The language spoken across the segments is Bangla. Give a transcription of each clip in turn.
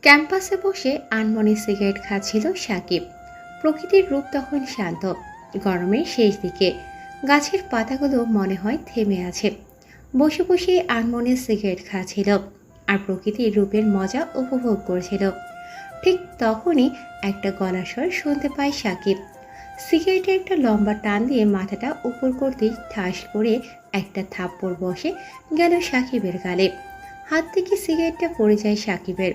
ক্যাম্পাসে বসে আনমনে সিগারেট খাচ্ছিল সাকিব। প্রকৃতির রূপ তখন শান্ত, গরমের শেষ দিকে। গাছের পাতাগুলো মনে হয় থেমে আছে। বসে বসে আনমনে সিগারেট খাচ্ছিল আর প্রকৃতির রূপের মজা উপভোগ করছিল। ঠিক তখনই একটা গলার স্বর শুনতে পায় সাকিব। সিগারেটে একটা লম্বা টান দিয়ে মাথাটা উপর করতেই ঠাস করে একটা থাপ্পড় বসে গেল সাকিবের গালে। হাত থেকে সিগারেটটা পড়ে যায় সাকিবের।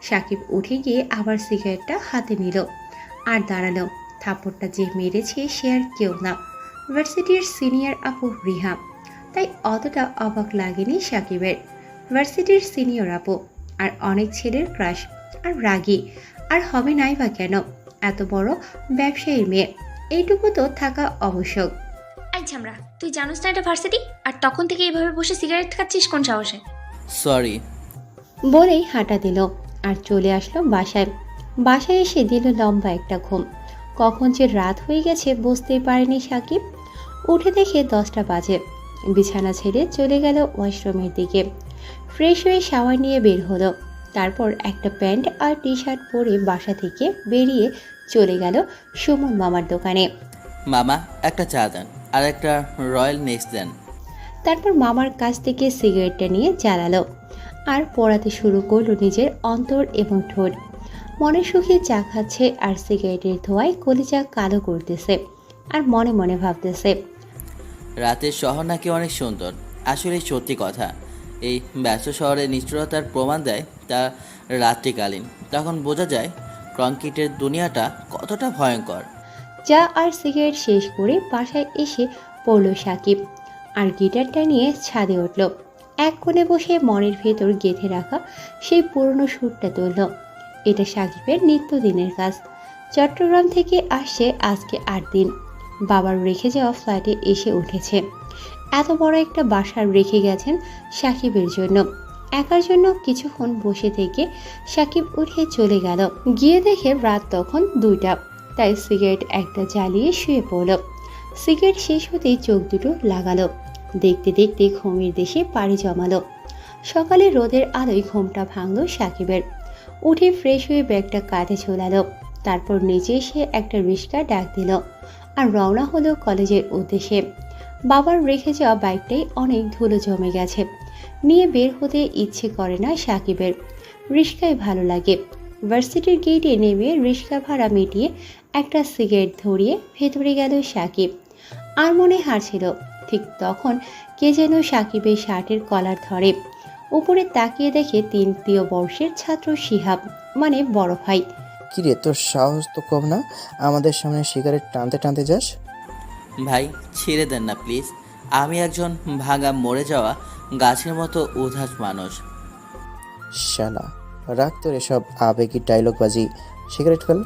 সাকিব উঠে গিয়ে আবার সিগারেটটা হাতে নিল আর দাঁড়ালো। থাপ্পড়টা যে মেরেছে সে আর কেউ না, ভার্সিটির সিনিয়র আপু রিহা। তাই অতটা অবাক লাগেনি সাকিবের। ভার্সিটির সিনিয়র আপু, আর অনেক ছেলের ক্রাশ, আর রাগী, আর হবে নাই বা কেন, এত বড় ব্যবসায়ীর মেয়ে, এইটুকু তো থাকা আবশ্যক। এই ঝামরা, তুই জানোস না এটা ভার্সিটি? আর তখন থেকে এইভাবে বসে সিগারেট খাচ্ছিস কোন সাহসে? সরি। বলেই হাঁটা দিল আর চলে আসলো বাসায়। বাসায় এসে দিল লম্বা একটা ঘুম। কখন যে রাত হয়ে গেছে বুঝতেই পারেনি সাকিব। উঠে দেখে 10টা বাজে। বিছানা ছেড়ে চলে গেল ওয়াশরুমের দিকে। ফ্রেশ হয়ে শাওয়ার নিয়ে বের হলো। তারপর একটা প্যান্ট আর টি শার্ট পরে বাসা থেকে বেরিয়ে চলে গেল সুমন মামার দোকানে। মামা একটা চা দেন আর একটা রয়্যাল নেক্সট দেন। তারপর মামার কাছ থেকে সিগারেটটা নিয়ে জ্বালালো আর পোড়াতে শুরু করলো নিজের অন্তর এবং ঠোঁট। মনে সুখে চা খাচ্ছে আর সিগারেটের ধোঁয়ায় কলিজা কালো করতেছে আর মনে মনে ভাবতেছে, রাতের শহর নাকি অনেক সুন্দর। আসলে সত্যি কথা, এই ব্যস্ত শহরে নিষ্ঠুরতার প্রমাণ দেয় তা রাত্রিকালীন। তখন বোঝা যায় কংক্রিটের দুনিয়াটা কতটা ভয়ঙ্কর। চা আর সিগারেট শেষ করে বাসায় এসে পড়ল সাকিব আর গিটারটা নিয়ে ছাদে উঠল। এক কোণে বসে মনের ভেতর গেঁথে রাখা সেই পুরনো সুরটা তুলল। এটা সাকিবের নিত্যদিনের কাজ। চট্টগ্রাম থেকে আসছে আজকে 8 দিন। বাবার রেখে যাওয়া ফ্ল্যাটে এসে উঠেছে। এত বড় একটা বাসা রেখে গেছেন সাকিবের জন্য। একার জন্য কিছুক্ষণ বসে থেকে সাকিব উঠে চলে গেল। গিয়ে দেখে রাত তখন 2টা। তাই সিগারেট একটা জ্বালিয়ে শুয়ে পড়ল। সিগারেট শেষ হতেই চোখ দুটো লাগালো। দেখতে দেখতে ঘুমের দেশে পাড়ি জমালো। সকালে রোদের আলোয় ঘুমটা ভাঙল সাকিবের। উঠে ফ্রেশ হয়ে ব্যাগটা কাঁধে ঝোলালো। তারপর নিচে এসে একটা রিক্সা ডাক দিল আর রওনা হলো কলেজের উদ্দেশ্যে। বাবার রেখে যাওয়া বাইকটাই অনেক ধুলো জমে গেছে, নিয়ে বের হতে ইচ্ছে করে না সাকিবের। রিক্সায় ভালো লাগে। ভার্সিটির গেটে নেমে রিক্সা ভাড়া মিটিয়ে একটা সিগারেট ধরিয়ে ভেতরে গেল সাকিব। আর মনে হারছিল। ঠিক তখন কে যেন সাকিবের শার্টের কলার ধরে। উপরে তাকিয়ে দেখে 3য় বর্ষের ছাত্র শিহাব, মানে বড় ভাই। কিরে, তোর সাহস তো কম না, আমাদের সামনে সিগারেট টানতে টানতে যাস? ভাই ছেড়ে দেন না প্লিজ। আমি একজন ভাঙা মরে যাওয়া গাছের মতো উদাস মানুষ। শালা, রাখ তোর এসব আবেগী ডায়লগবাজি, সিগারেট ফেল।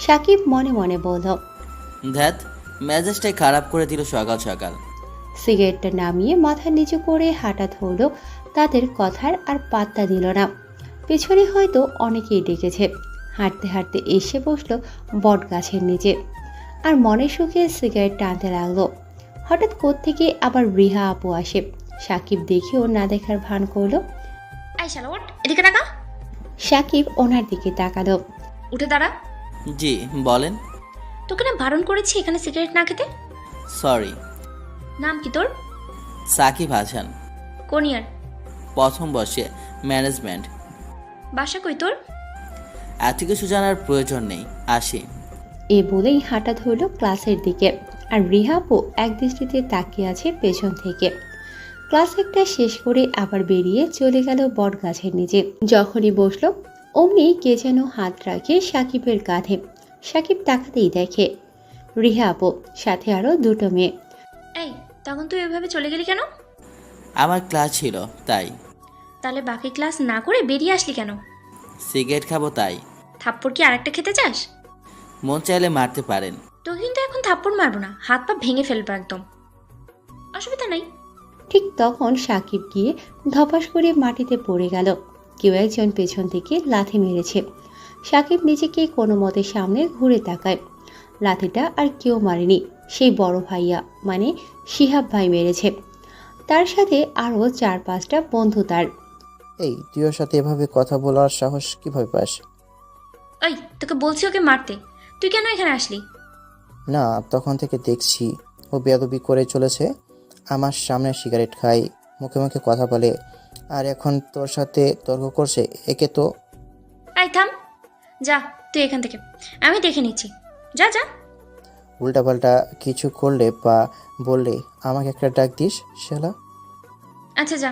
সাকিব মনে মনে বলল। ধ্যাত, মেজাজটাই খারাপ করে দিল সকাল সকাল। সিগারেটটা নামিয়ে মাথা নিচু করে হাঁটা ধরল। তাদের কথার আর পাত্তা দিল না। পেছনে হয়তো অনেকেই ডেকেছে। হাঁটতে হাঁটতে এসে বসলো বট গাছের নিচে আর মনে সুখে সিগারেট টানতে লাগলো। হঠাৎ কোত্থেকে আবার রিহা আপু আসে। সাকিব দেখেও না দেখার ভান করলো। এই শালা ওঠ, এদিকে তাকা। সাকিব ওনার দিকে তাকালো। উঠে দাঁড়া। জি বলেন। তোকে না বারণ করেছি এখানে সিগারেট না খেতে? সরি। নাম কি তোর? সাকিব হাসান। কোন ইয়ার? প্রথম বর্ষে ম্যানেজমেন্ট। বাসা কই তোর? এত কিছু জানার প্রয়োজন নেই, আসি। এ বলেই হাঁটা ধরল ক্লাসের দিকে আর রিহা আপু এক দৃষ্টিতে তাকিয়ে আছে পেছন থেকে। ক্লাস একটা শেষ করে আবার বেরিয়ে চলে গেল বট গাছের নিচে। যখনই বসলো অমনি কে যেন হাত রাখে সাকিবের কাঁধে। সাকিব তাকাতেই দেখে রিহা আপু, সাথে আরো 2টো মেয়ে। এই, তখন তুই এভাবে চলে গেলি কেন? আমার ক্লাস ছিল তাই। তাহলে বাকি ক্লাস না করে বেরিয়ে আসলি কেন? সিগারেট খাবো তাই। থাপ্পড় কি আরেকটা খেতে চাস? মন চাইলে মারতে পারেন। তোকে কিন্তু এখন থাপ্পড় মারবো না, হাত পা ভেঙে ফেলবো একদম। অসুবিধা নাই। ঠিক তখন সাকিব গিয়ে ধপাস করে মাটিতে পড়ে গেল। কেউ একজন পেছন থেকে লাথি মেরেছে। সাকিব নিজেকে কোনো মতে সামনে ঘুরে তাকায়। লাথিটা আর কেউ মারেনি, সেই বড় ভাইয়া মানে শিহাব ভাই মেরেছে। তার সাথে আরও 4-5টা বন্ধু তার। এই তুই ওর সাথে এভাবে কথা বলার সাহস কিভাবে পাস? ওই, তোকে বলছি ওকে মারতে, তুই কেন এখানে আসলি? না, তখন থেকে দেখছি ও বেয়াদবি করে চলেছে। আমার সামনে সিগারেট খায়, মুখে মুখে কথা বলে, আর এখন তোর সাথে তর্ক করছে। একে তো আই থাম, যা তুই এখান থেকে, আমি দেখে নিচ্ছি। যা যা। উল্টাপাল্টা কিছু করলে বা বললে আমাকে একটা ডাক দিস শালা। আচ্ছা যা।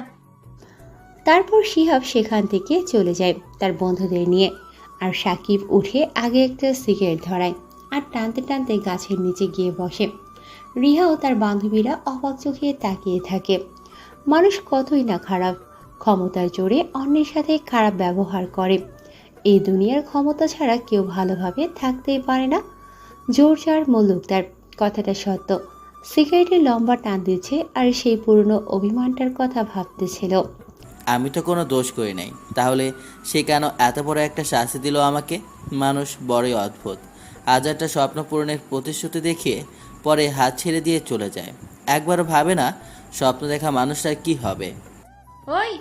তারপর শিহাব সেখান থেকে চলে যায় তার বন্ধুদের নিয়ে। আর সাকিব উঠে আগে একটা সিগারেট ধরায় আর টানতে টানতে গাছের নিচে গিয়ে বসে। রিহা ও তার বান্ধবীরা অবাক চোখে তাকিয়ে থাকে। মানুষ কতই না খারাপ, ক্ষমতার জোরে অন্যের সাথে খারাপ ব্যবহার করে। এই দুনিয়ার ক্ষমতা ছাড়া কেউ ভালোভাবে থাকতেই পারে না। জোর যার মুলুক তার, কথাটা সত্য। সিগারেটের লম্বা টান দিচ্ছে আর সেই পুরনো অভিমানটার কথা ভাবতেছিল। আমি তো কোনো দোষ করি নাই, তাহলে সে কেন এত বড় একটা শাস্তি দিল আমাকে? মানুষ বড়ই অদ্ভুত। হাজারটা স্বপ্ন পূরণের প্রতিশ্রুতি দেখিয়ে পরে হাত ছেড়ে দিয়ে চলে যায়। একবারও ভাবে না স্বপ্ন দেখা মানুষটার কি হবে। ওই,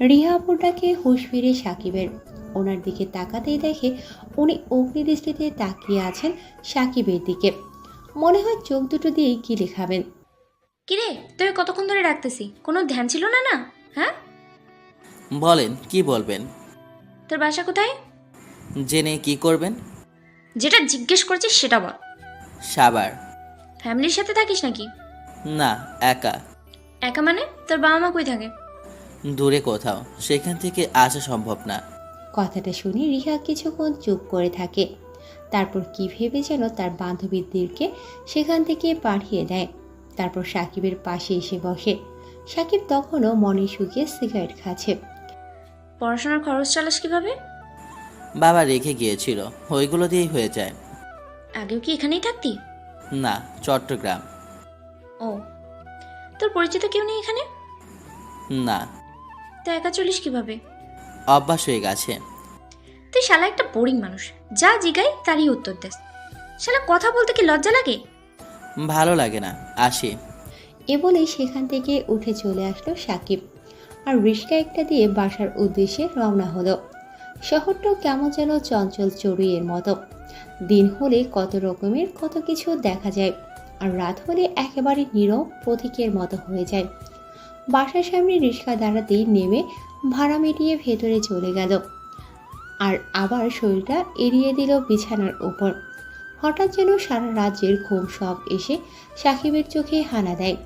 রিহা আপুটাকে হুঁশ ফিরে সাকিবের। ওনার দিকে তাকাতেই দেখে উনি অগ্নিদৃষ্টিতে তাকিয়ে আছেন সাকিবের দিকে। মনে হয় চোখ দুটো দিয়ে গিলে খাবেন। কিরে তোকে কতক্ষণ ধরে রাখতেছি, কোনো ধ্যান ছিল না না? হ্যাঁ, বলেন, কি বলবেন? তোর বাসা কোথায়? জেনে কি করবেন? যেটা জিজ্ঞেস করছিস সেটা বল। সাবার। ফ্যামিলির সাথে থাকিস নাকি? না, একা। একা মানে? তোর বাবা মা কই থাকে? দূরে কোথাও, সেখান থেকে আসা সম্ভব না। কথাটা শুনে রিহা কিছুক্ষণ চুপ করে থাকে। তারপর কি ভেবে যেন তার বান্ধবীদেরকে সেখান থেকে পাঠিয়ে দেয়। তারপর সাকিবের পাশে এসে বসে। সাকিব তখনও মনে শুকিয়ে সিগারেট খাচ্ছে। পড়াশোনার খরচ চালাস কিভাবে? বাবা রেখে গিয়েছিল, ওইগুলো দিয়েই হয়ে যায়। আগেও কি এখানেই থাকতি? না, চট্টগ্রাম। ও, তোর পরিচিত কেউ নেই এখানে? না, তা একা চলিস কিভাবে? অভ্যাস হয়ে গেছে। তুই শালা একটা বোরিং মানুষ, যা জিগাই তারই উত্তর দেস। শালা কথা বলতে কি লজ্জা লাগে? ভালো লাগে না, আসি। এ বলেই সেখান থেকে উঠে চলে আসলো সাকিব। আর রিস্কা একটা দিয়ে বাসার উদ্দেশ্যে রওনা হলো। শহরটাও কেমন যেন চঞ্চল চড়ুইয়ের মতো। দিন হলে কত রকমের কত কিছু দেখা যায়, আর রাত হলে একেবারে নীরব পথিকের মতো হয়ে যায়। বাসার সামনে রিস্কা দাঁড়াতেই নেমে ভাড়া মিটিয়ে ভেতরে চলে গেল। আর আবার শরীরটা এড়িয়ে দিল বিছানার উপর। হঠাৎ যেন সারা রাজ্যের ঘুম সব এসে সাকিবের চোখে হানা দেয়।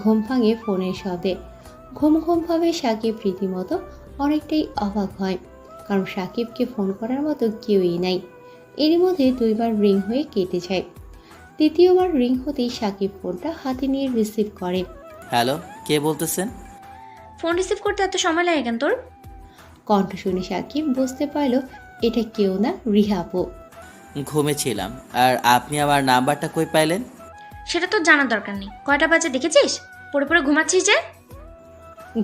ঘুম ভাঙে ফোনের শব্দে। ঘুম ঘুমভাবে সাকিব রীতিমতো অনেকটাই অবাক হয়, কারণ সাকিবকে ফোন করার মতো কেউই নাই। এর মধ্যে দুইবার রিং হয়ে কেটে যায়। তৃতীয়বার রিং হতেই সাকিব ফোনটা হাতে নিয়ে রিসিভ করে। হ্যালো, কে বলতেছেন? ফোন রিসিভ করতে এত সময় লাগে কেন তোর? কণ্ঠ শুনে সাকিব বুঝতে পারল এটা কেউ না, রিহা আপু। ঘুমেছিলাম। আর আপনি আমার নাম্বারটা কই পাইলেন? সেটা তোর জানার দরকার নেই। কয়টা বাজে দেখেছিস? পড়ে পড়ে ঘুমাচ্ছিস যে।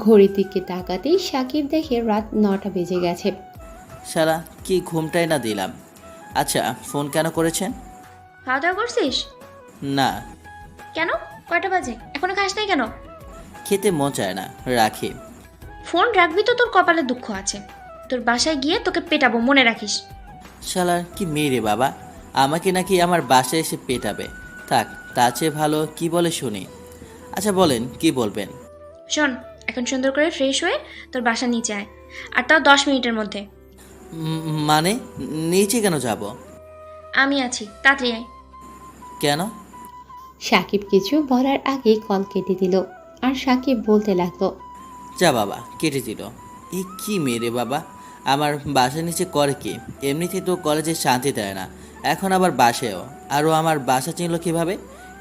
ঘড়ির দিকে তাকাতেই সাকিব দেখে রাত 9টা বেজে গেছে। শালা, কি ঘুমটাই না দিলাম। আচ্ছা, ফোন কেন করেছেন? খাওয়া দাওয়া করছিস? না, কেন? কয়টা বাজে এখনো খাস নাই কেন? খেতে মন চায় না, রাখি। ফোন রাখবি তো তোর কপালে দুঃখ আছে। তোর বাসায় গিয়ে তোকে পেটাবো, মনে রাখিস। শালার কি মেয়ে রে বাবা, আমাকে নাকি আমার বাসায় এসে পেটাবে। থাক, তার চেয়ে ভালো কি বলে শুনি। আচ্ছা বলেন, কি বলবেন? শোন, এখন সুন্দর করে ফ্রেশ হয়ে তোর বাসা নিচে আয়, আর তাও 10 মিনিটের মধ্যে। মানে নিচে কেন যাব? আমি আছি, তাড়াতাড়ি আয়। কেন? সাকিব কিছু বলার আগে কল কেটে দিল। আর সাকিব বলতে লাগলো, যা বাবা, কেটে দিল। এ কি মেয়ে রে বাবা, আমার বাসার নিচে করে কি? এমনিতেই তো কলেজে শান্তি দেয় না, এখন আবার বাসায়ও। আরও আমার বাসা চিনল কিভাবে?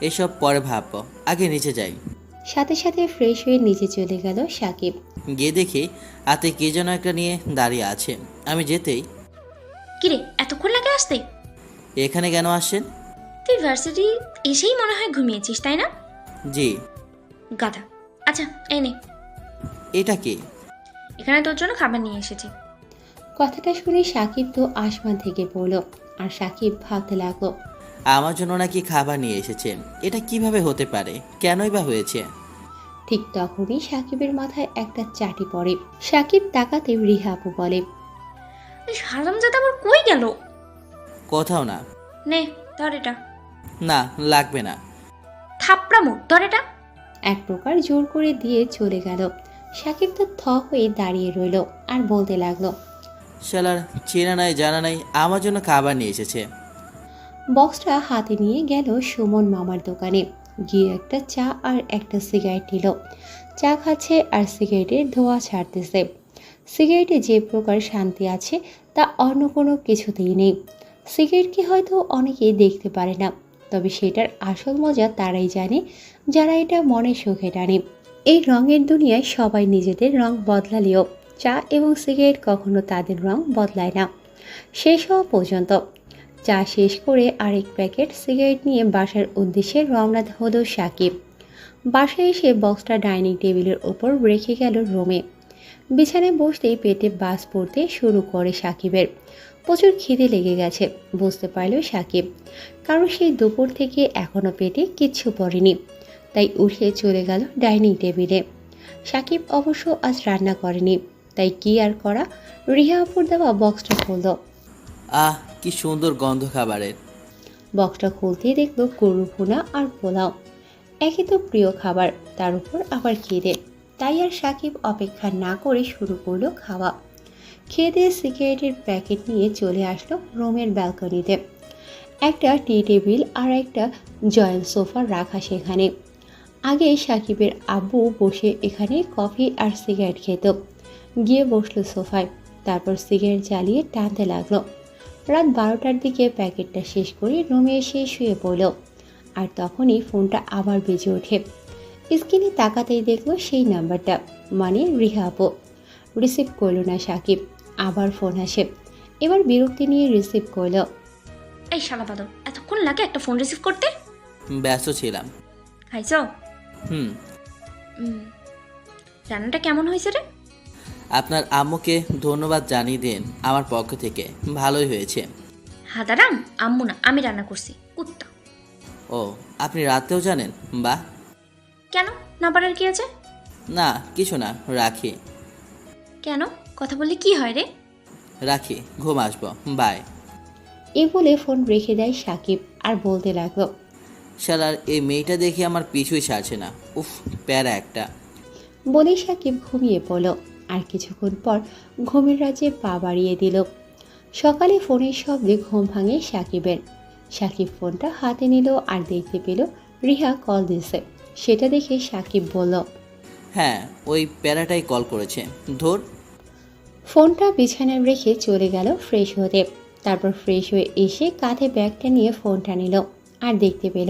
এসব পরে ভাববো, আগে নিচে যাই। সাথে সাথে ফ্রেশ হয়ে নিচে চলে গেল সাকিব। গিয়ে দেখি হাতে কে যেন একটা নিয়ে দাঁড়িয়ে আছে। আমি যেতেই, কিরে এতক্ষণ লাগে আসতে? এখানে কেন আসছেন? তুই ভার্সিটি এসেই মনে হয় ঘুমিয়েছিস, তাই না? জি। গাধা। আচ্ছা এই নে, এটা কি? এখানে তোর জন্য খাবার নিয়ে এসেছি। কথাটা শুনে সাকিব তো আসমান থেকে পড়ল। আর সাকিব ভাবতে লাগলো, আমার জন্য নাকি খাবার নিয়ে এসেছে? এটা কিভাবে হতে পারে? কেনই বা হয়েছে? ঠিক তখনই সাকিবের মাথায় একটা চাটি পড়ে। সাকিব তাকাতে রিহা আপু বলে, এই হারামজাদা আবার কই গেল? কোথাও না। নে ধর এটা। না, লাগবে না। থাপড়ামো, ধর এটা। এক প্রকার জোর করে দিয়ে চলে গেল। সাকিব তো থ হয়ে দাঁড়িয়ে রইল আর বলতে লাগলো, শালার চেনা নাই জানা নাই আমার জন্য খাবার নিয়ে এসেছে। বক্সটা হাতে নিয়ে গেল সুমন মামার দোকানে। গিয়ে একটা চা আর একটা সিগারেট নিল। চা খাচ্ছে আর সিগারেটের ধোঁয়া ছাড়তেছে। সিগারেটে যে প্রকার শান্তি আছে তা অন্য কোনো কিছুতেই নেই। সিগারেটকে হয়তো অনেকেই দেখতে পারে না, তবে সেটার আসল মজা তারাই জানে যারা এটা মনে সুখে টানে। এই রঙের দুনিয়ায় সবাই নিজেদের রং বদলালেও চা এবং সিগারেট কখনো তাদের রং বদলায় না, শেষ হওয়া পর্যন্ত। চা শেষ করে আরেক প্যাকেট সিগারেট নিয়ে বাসার উদ্দেশ্যে রওনা হলো সাকিব। বাসায় এসে বক্সটা ডাইনিং টেবিলের ওপর রেখে গেল রুমে। বিছানায় বসতেই পেটে বাস পড়তে শুরু করে সাকিবের। প্রচুর খিদে লেগে গেছে বুঝতে পারল সাকিব, কারণ সেই দুপুর থেকে এখনও পেটে কিচ্ছু পড়েনি। তাই উঠে চলে গেল ডাইনিং টেবিলে। সাকিব অবশ্য আজ রান্না করেনি, তাই কি আর করা, রিহা আপুর দেওয়া বক্সটা খুলল। আহ, কি সুন্দর গন্ধ খাবারের। বক্সটা খুলতেই দেখলো গরু ভুনা আর পোলাও। একে তো প্রিয় খাবার, তার উপর আবার খিদে। তাই আর সাকিব অপেক্ষা না করে শুরু করলো খাওয়া। খেয়ে দিয়ে সিগারেটের প্যাকেট নিয়ে চলে আসলো রুমের ব্যালকনিতে। একটা টি টেবিল আর একটা জয়েন্ট সোফা রাখা সেখানে। আগে সাকিবের আব্বু বসে এখানে কফি আর সিগারেট খেত। গিয়ে বসলো সোফায়, তারপর সিগারেট জ্বালিয়ে টানতে লাগলো। রাত 12টার দিকে প্যাকেটটা শেষ করে রুমে এসে শুয়ে পড়ল। আর তখনই ফোনটা আবার বেজে ওঠে। স্ক্রিনে তাকাতেই দেখলো সেই নাম্বারটা, মানে রিহা আপু। রিসিভ করলো না সাকিব, আবার ফোন আসে। এবার বিরক্তি নিয়ে রিসিভ করলো। এই শালা বাদল, এতক্ষণ লাগে একটা ফোন রিসিভ করতে? ব্যস্ত ছিলাম। খাইছো? হুম। রান্নাটা কেমন হয়েছে রে? আপনার আম্মুকে ধন্যবাদ জানিয়ে দিন আমার পক্ষ থেকে, ভালোই হয়েছে। হাদারাম, আম্মু না, আমি রান্না করছি, কুত্তা। ও, আপনি রাতেও জানেন? বাহ। কেন, না পারার কি আছে? না কিছু না, রাখি। কেন, কথা বললে কি হয় রে? রাখি, ঘুম আসবো, বাই। এই বলে ফোন রেখে দেয় সাকিব আর বলতে লাগলো, শালার এই মেয়েটা দেখে আমার পিছুই ছাড়ছে না। উফ, প্যারা একটা। বলে সাকিব ঘুমিয়ে পড়ল। আর কিছুক্ষণ পর ঘুমের রাজ্যে পা বাড়িয়ে দিল। সকালে ফোনের শব্দে ঘুম ভাঙে সাকিবের। সাকিব ফোনটা হাতে নিল আর দেখতে পেল রিহা কল দিয়েছে। সেটা দেখে সাকিব বলল, হ্যাঁ, ওই প্যারাটাই কল করেছে, ধর। ফোনটা বিছানায় রেখে চলে গেল ফ্রেশ হতে। তারপর ফ্রেশ হয়ে এসে কাঁধে ব্যাগটা নিয়ে ফোনটা নিল আর দেখতে পেল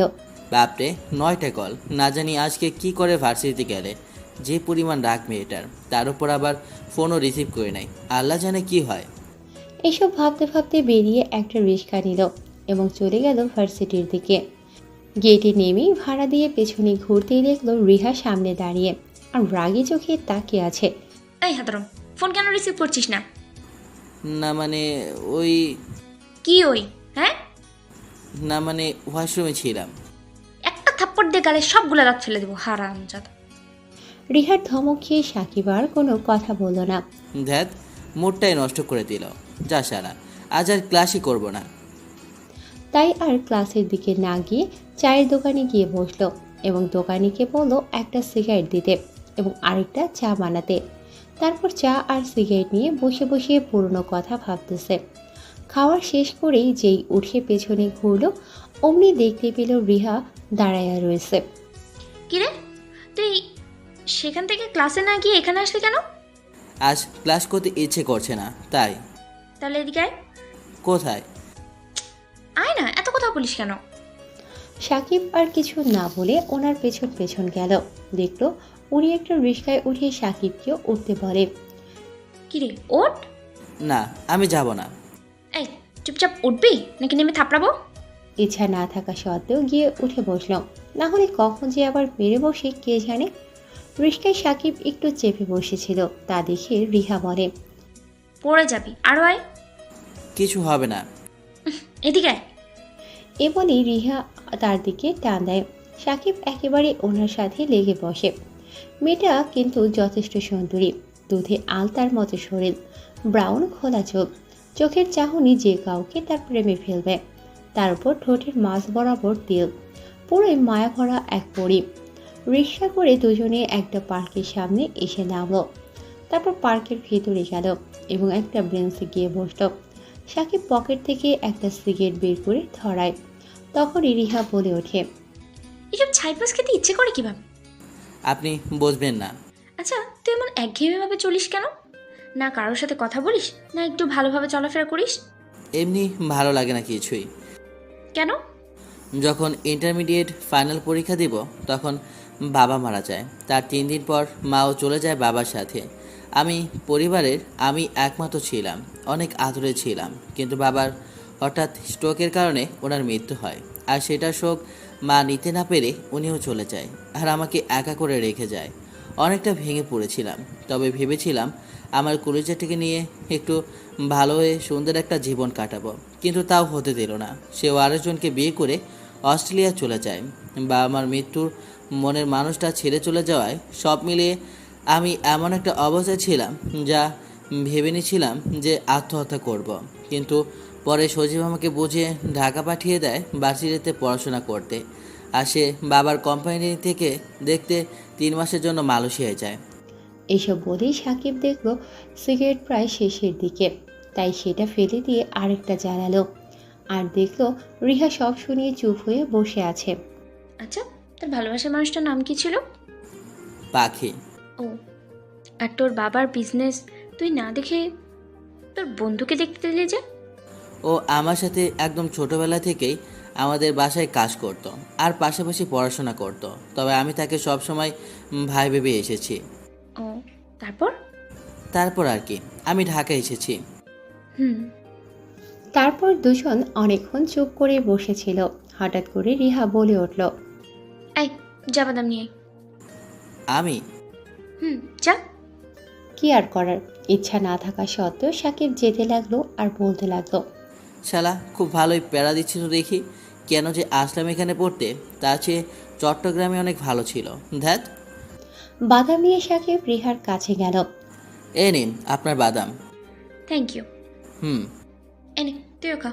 বাপরে, 9টা কল। না জানি আজকে কি করে ভার্সিটিতে গেলে। যে পরিমাণ রাগ মেয়েটার, তার উপর আবার ফোনও রিসিভ করে নাই। আল্লাহ জানে কি হয়। এসব ভাবতে ভাবতে বেরিয়ে একটা রিক্সা নিল এবং চলে গেল ভার্সিটির দিকে। গেটে নেমেই ভাড়া দিয়ে পেছনে ঘুরতেই দেখলো রিহা সামনে দাঁড়িয়ে আর রাগী চোখে তাকিয়ে আছে। এই হাদারাম, ফোন কেন রিসিভ করছিস না? না মানে ওই কি ওই? হ্যাঁ, না মানে ওয়াশরুমে ছিলাম। একটা থাপ্পড় দিয়ে গালে সবগুলা দাঁত ফেলে দেবো, হারামজাদা। রিহার ধমক খেয়ে সাকিব আর কোনো কথা বলল না। ধ্যাত, মুডটাই নষ্ট করে দিল। যা শালা, আজ আর ক্লাসই করব না। তাই আর ক্লাসের দিকে না গিয়ে চায়ের দোকানে গিয়ে বসলো এবং দোকানিকে বলল একটা সিগারেট দিতে এবং আরেকটা চা বানাতে। তারপর চা আর সিগারেট নিয়ে বসে বসে পুরনো কথা ভাবতেছে। খাওয়ার শেষ করেই যেই উঠে পেছনে ঘুরলো, অমনি দেখতে পেল রিহা দাঁড়ায়া রয়েছে। কিরে, তুই সেখান থেকে ক্লাসে না গিয়ে এখানে আসলি কেন? আজ ক্লাস করতে ইচ্ছে করছে না, তাই। তাহলে এদিকে আয়। কোথায়? আয় না, এত কথা বলিস কেন? সাকিব আর কিছু না বলে ওনার পেছন পেছন গেল। দেখলো উনি একটা রিক্সায় উঠে সাকিবকেও উঠতে বলে। কিরে, ওঠ। না, আমি যাব না। এই, চুপচাপ উঠবি নাকি নেমে থাপড়াবো? ইচ্ছা না থাকা সত্ত্বেও গিয়ে উঠে বসলাম, না হলে কখন যে আবার বেড়ে বসে কে জানে। রিক্সায় সাকিব একটু চেপে বসেছিল, তা দেখে রিহা বলে, পড়ে যাবি, আরো আয়। কিছু হবে না। এদিকে আয়। এ বলেই রিহা তার দিকে টান দেয়। সাকিব একেবারে ওনার সাথে লেগে বসে। মেয়েটা কিন্তু যথেষ্ট সুন্দরী, দুধে আলতার মতো শরীর, ব্রাউন খোলা চোখ, চোখের চাহনি যে কাউকে তার প্রেমে ফেলবে। তার উপর ঠোঁটের মাঝ বরাবর তিল, পুরোই মায়া ভরা এক পরি। রিক্সা করে দুজনে একটা পার্কের সামনে এসে নামলো। তারপর পার্কের ভেতরে গেল এবং একটা বেঞ্চে গিয়ে বসলো। সাকিব পকেট থেকে একটা সিগারেট বের করে ধরায়। তখনই রিহা বলে ওঠে, এসব ছাইপাস খেতে ইচ্ছে করে কিভাবে? আপনি বুঝবেন না। আচ্ছা, তুই এমন একঘেয়েভাবে চলিস কেন? না কারোর সাথে কথা বলিস, না একটু ভালোভাবে চলাফেরা করিস? এমনি ভালো লাগে না কিছুই। কেন? যখন ইন্টারমিডিয়েট ফাইনাল পরীক্ষা দিব তখন বাবা মারা যায়। তার 3 দিন পর মাও চলে যায় বাবার সাথে। পরিবারের আমি একমাত্র ছিলাম, অনেক আদরে ছিলাম। কিন্তু বাবার হঠাৎ স্ট্রোকের কারণে ওনার মৃত্যু হয়, আর সেটার শোক মা নিতে না পেরে উনিও চলে যায় আর আমাকে একা করে রেখে যায়। অনেকটা ভেঙে পড়েছিলাম, তবে ভেবেছিলাম আমার কলিজাটিকে নিয়ে একটু ভালো হয়ে সুন্দর একটা জীবন কাটাবো, কিন্তু তাও হতে দিল না। সেও আরেকজনকে বিয়ে করে অস্ট্রেলিয়া চলে যায়। বা আমার মৃত্যুর মনের মানুষটা ছেড়ে চলে যাওয়ায় সব মিলিয়ে আমি এমন একটা অবস্থায় ছিলাম যা ভেবে নিয়েছিলাম যে আত্মহত্যা করব। কিন্তু পরে সজীব আমাকে বুঝিয়ে ঢাকা পাঠিয়ে দেয় ভার্সিটিতে পড়াশোনা করতে। আর সে বাবার কোম্পানি থেকে দেখতে 3 মাসের জন্য মালয়েশিয়ায় যায়। এসব বলেই সাকিব দেখলো সিগারেট প্রায় শেষের দিকে, তাই সেটা ফেলে দিয়ে আরেকটা জ্বালালো। আর দেখলো রিহা সব শুনিয়ে চুপ হয়ে বসে আছে। আচ্ছা, তোর ভালোবাসার মানুষটার নাম কি ছিল? পাখি। ও, আর তোর বাবার বিজনেস তুই না দেখে তোর বন্ধুকে দেখতে দিলি যে? ও আমার সাথে একদম ছোটবেলা থেকেই আমাদের বাসায় কাজ করত আর পাশাপাশি পড়াশোনা করত। তবে আমি তাকে সবসময় ভাই ভেবে এসেছি। ও, তারপর? তারপর আর কি, আমি ঢাকা এসেছি। হুম। তারপর দুজন অনেকক্ষণ চুপ করে বসেছিল। হঠাৎ করে রিহা বলে উঠল, এই, যা বাদাম নিয়ে আয়। আমি যা। কি আর করার, ইচ্ছা না থাকা সত্ত্বেও সাকিব যেতে লাগলো আর বলতে লাগলো, শালা খুব ভালোই প্যারা দিচ্ছি তো দেখি। কেন যে আসলাম এখানে পড়তে, তার চেয়ে চট্টগ্রামে অনেক ভালো ছিল। ধ্যাত। বাদাম নিয়ে সাকিব রিহার কাছে গেল। এ নিন আপনার বাদাম। Thank you. হুম। এনে তুইও খা।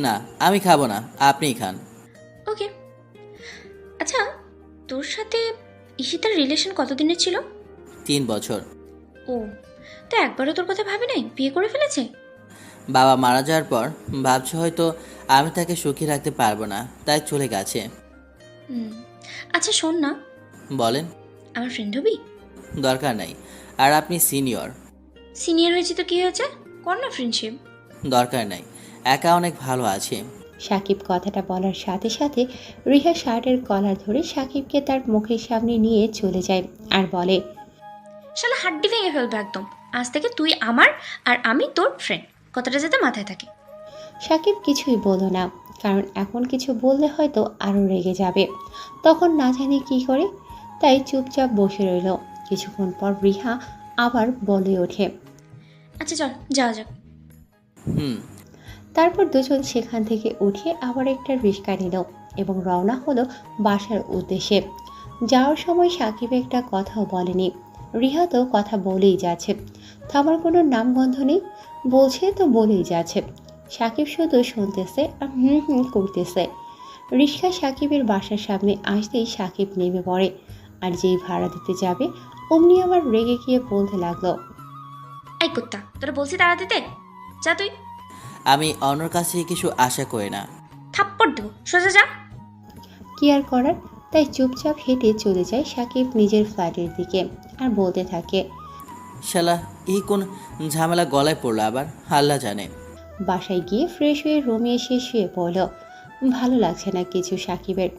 না, আমি খাবো না, আপনিই খান। ওকে। আচ্ছা, তোর সাথে ঈশিতার রিলেশন কতদিনের ছিল? 3 বছর। ও, তো একবারও তোর কথা ভাবি নাই বিয়ে করে ফেলেছে? বাবা মারা যাওয়ার পর ভাবছে হয়তো আমি তাকে সুখী রাখতে পারবো না, তাই চলে গেছে। হুম। আচ্ছা শোন না, বলেন। আমার ফ্রেন্ড হবি? দরকার নাই, আর আপনি সিনিয়র। সিনিয়র হয়েছে তো কি হয়েছে, কর না ফ্রেন্ডশিপ। দরকার নাই, একা অনেক ভালো আছে। সাকিব কথাটা বলার সাথে সাথে রিহা শার্টের কলার ধরে সাকিবকে তার মুখের সামনে নিয়ে চলে যায় আর বলে, শালা হাড্ডি ভেঙে ফেলবে একদম। আজ থেকে তুই আমার আর আমি তোর ফ্রেন্ড, কথাটা যাতে মাথায় থাকে। সাকিব কিছুই বলল না, কারণ এখন কিছু বললে হয়তো আরও রেগে যাবে, তখন না জানি কি করে। তাই চুপচাপ বসে রইল। কিছুক্ষণ পর রিহা আবার বলে ওঠে, আচ্ছা চল যাওয়া যাক। হুম। তারপর দুজন সেখান থেকে উঠে আবার একটা রিক্সা নিল এবং রওনা হলো বাসার উদ্দেশ্যে। যাওয়ার সময় সাকিব একটা কথাও বলেনি। রিহা তো কথা বলেই যাচ্ছে, থামার কোনো নামগন্ধ নেই, বলছে তো বলেই যাচ্ছে। সাকিব শুধু শুনতেছে আর হুম হুম করতেছে। রিক্সা সাকিবের বাসার সামনে আসতেই সাকিব নেমে পড়ে, আর যেই ভাড়া দিতে যাবে অমনি আবার রেগে গিয়ে বলতে লাগলো, এই কুত্তা, তোরা বলছি তাড়া দিতে, যা তুই। আমি অন্যর কাছে কিছু আশা করি না। থাপ্পড় দেবো, সোজা যা। কি আর করার, তাই চুপচাপ হেঁটে চলে যায় সাকিব নিজের ফ্ল্যাটের দিকে আর বলতে থাকে, শালা এই কোন ঝামেলা গলায় পড়লো আবার, আল্লাহ জানে। বাসায় গিয়ে ফ্রেশ হয়ে রুমে এসে শুয়ে পড়ল। ভালো লাগছে না কিছু সাকিবের।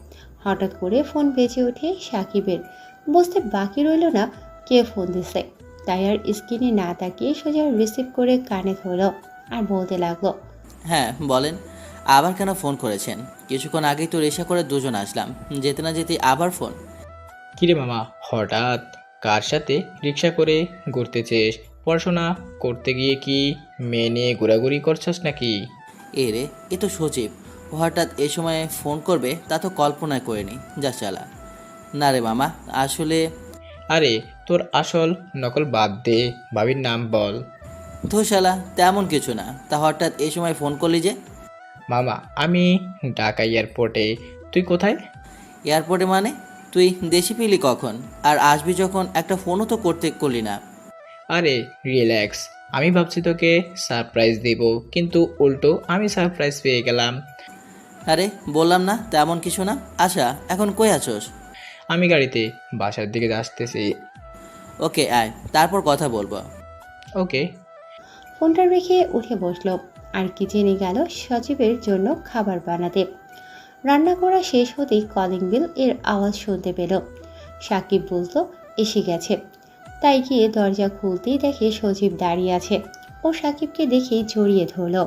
হঠাৎ করে ফোন বেজে ওঠে সাকিবের। বুঝতে বাকি রইল না কে ফোন দিছে, তাই আর স্ক্রিনে না তাকিয়ে সোজা রিসিভ করে কানে ধরল আর বলতে লাগলো, হ্যাঁ বলেন, আবার কেন ফোন করেছেন? কিছুক্ষণ আগেই তো রিক্সা করে দুজন আসলাম, যেতে না যেতে আবার ফোন। কিরে মামা, হঠাৎ কার সাথে রিক্সা করে ঘুরতেছিস? পড়াশোনা করতে গিয়ে কি মেয়ে নিয়ে ঘোরাঘুরি করছস নাকি? এ রে, এ তো সজীব। ও হঠাৎ এ সময় ফোন করবে তা তো কল্পনা করিনি। যা চালা। না রে মামা, আসলে আরে তোর আসল নকল বাদ দে, ভাবির নাম বল। ধোশালা তেমন কিছু না, তা হঠাৎ এই সময় ফোন করলি যে? মামা আমি ঢাকা এয়ারপোর্টে, তুই কোথায়? এয়ারপোর্টে মানে? তুই দেশে ফিরলি কখন? আর আসবি যখন একটা ফোনও তো করলি না। আরে রিল্যাক্স, আমি ভাবছি তোকে সারপ্রাইজ দেব, কিন্তু উল্টো আমি সারপ্রাইজ পেয়ে গেলাম। আরে বললাম না তেমন কিছু না। আচ্ছা এখন কই আছোস? আমি গাড়িতে বাসার দিকে আসতেছি। ওকে আয়, তারপর কথা বলবো। ওকে। ফোনটা রেখে উঠে বসলো আর কিচেনে গেল সজীবের জন্য খাবার বানাতে। রান্না করা শেষ হতেই কলিং বেল এর আওয়াজ শুনতে পেল। সাকিব বলতো এসে গেছে, তাই গিয়ে দরজা খুলতেই দেখে সজীব দাঁড়িয়ে আছে। ও সাকিবকে দেখেই জড়িয়ে ধরলো।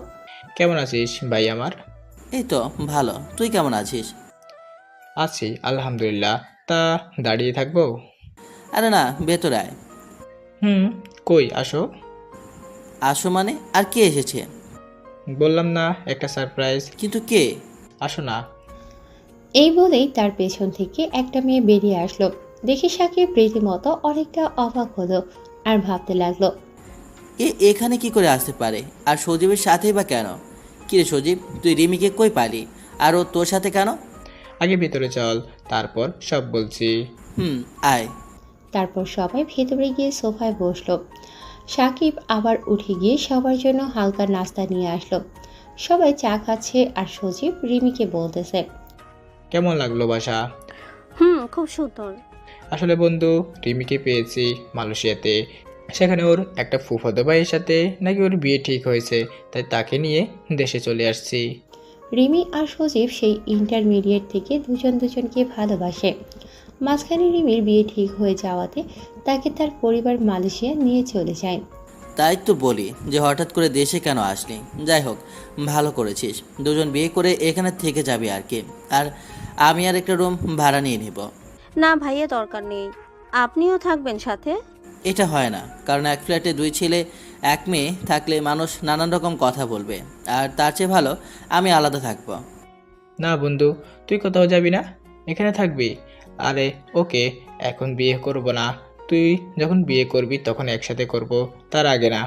কেমন আছিস ভাই আমার? এই তো ভালো, তুই কেমন আছিস? আছি আলহামদুলিল্লাহ। তা দাঁড়িয়ে থাকবো? আরে না, ভেতরে আয়। হুম, কই আসো। আসো মানে? আর কে এসেছে? বললাম না একটা সারপ্রাইজ। কিন্তু কে? আসো না। এই বলেই তার পেছন থেকে একটা মেয়ে বেরিয়ে আসলো। দেখে সাকিব রীতিমতো অনেকটা অবাক হলো আর ভাবতে লাগলো। এখানে কি করে আসতে পারে? আর সজীবের সাথেই বা কেন? কিরে সজীব, তুই রিমিকে কই পালি? আর ও তোর সাথে কেন? আগে ভিতরে চল, তারপর সব বলছি। আয়। তারপর সবাই ভেতরে গিয়ে সোফায় বসলো। সাকিব আবার উঠে গিয়ে সবার জন্য হালকা নাস্তা নিয়ে আসলো। সবাই চা খাচ্ছে আর সজীব রিমিকে বলতেছে। কেমন লাগলো বাসা? খুব সুন্দর। আসলে বন্ধু, রিমিকে পেয়েছি মালয়েশিয়াতে। সেখানে ওর একটা ফুফাতো ভাইয়ের সাথে নাকি ওর বিয়ে ঠিক হয়েছে, তাই তাকে নিয়ে দেশে চলে আসছি। রিমি আর সজীব সেই ইন্টারমিডিয়েট থেকে দুজনকে ভালোবাসে। মাঝখানে রিমির বিয়ে ঠিক হয়ে যাওয়াতে তাকে তার পরিবার মালয়েশিয়া নিয়ে চলে যায়। তাই তো বলি যে হঠাৎ করে দেশে কেন আসলি। যাই হোক, ভালো করেছিস, দুজন বিয়ে করে এখানে থেকে যাবি আর কি। আর আমি আর একটা রুম ভাড়া নিয়ে নেব। না ভাইয়া, দরকার নেই, আপনিও থাকবেন সাথে। এটা হয় না, কারণ এক ফ্ল্যাটে দুই ছেলে এক মেয়ে থাকলে মানুষ নানান রকম কথা বলবে। আর তার চেয়ে ভালো আমি আলাদা থাকবো। না বন্ধু, তুই কোথাও যাবি না, এখানে থাকবি। আরে ওকে, এখন বিয়ে করব না, তুই যখন বিয়ে করবি তখন একসাথে করব, তার আগে না।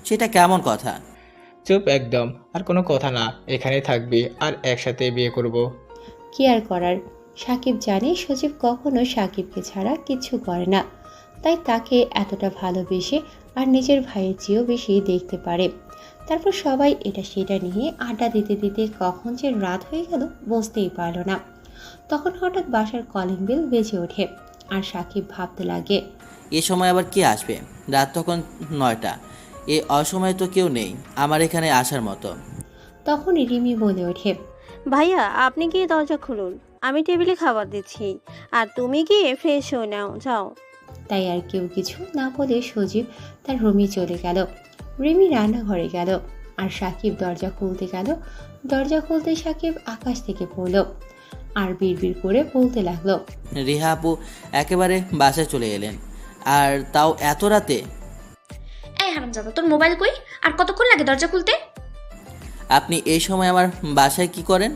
সেটা কেমন কথা? চুপ একদম, আর কোনো কথা না, এখানে থাকবি আর একসাথে বিয়ে করব। কি আর করার, সাকিব জানে সজীব কখনো সাকিবকে ছাড়া কিছু করে না, তাই তাকে এতটা ভালোবেসে আর নিজের ভাইয়ের চেয়েও বেশি দেখতে পারে। তারপর সবাই এটা সেটা নিয়ে আড্ডা দিতে দিতে কখন যে রাত হয়ে গেল বুঝতেই পারল না। তখন হঠাৎ বাসার কলিং বেল বেজে ওঠে আর সাকিব ভাবতে লাগে। এ সময় আবার কে আসবে? রাত তখন 9টা। এ অসময়ে তো কেউ নেই আমার এখানে আসার মতো। তখন রিমি বলে ওঠে। ভাইয়া আপনি গিয়ে দরজা খুলুন, আমি টেবিলে খাবার দিচ্ছি, আর তুমি গিয়ে ফ্রেশ হয়ে নাও, যাও। তাই আর কেউ কিছু না বলে সজীব তার রুমে চলে গেল। রিমি রান্নাঘরে গেল আর সাকিব দরজা খুলতে গেল। দরজা খুলতে সাকিব আকাশ থেকে পড়ল আর বিড়বিড় করে বলতে লাগলো। রিহা আপু একেবারে বাসায় চলে এলেন, আর তাও এত রাতে। এই হারামজাদা, তোর মোবাইল কই? আর কতক্ষণ লাগে দরজা খুলতে? আপনি এই সময় আমার বাসায় কি করেন?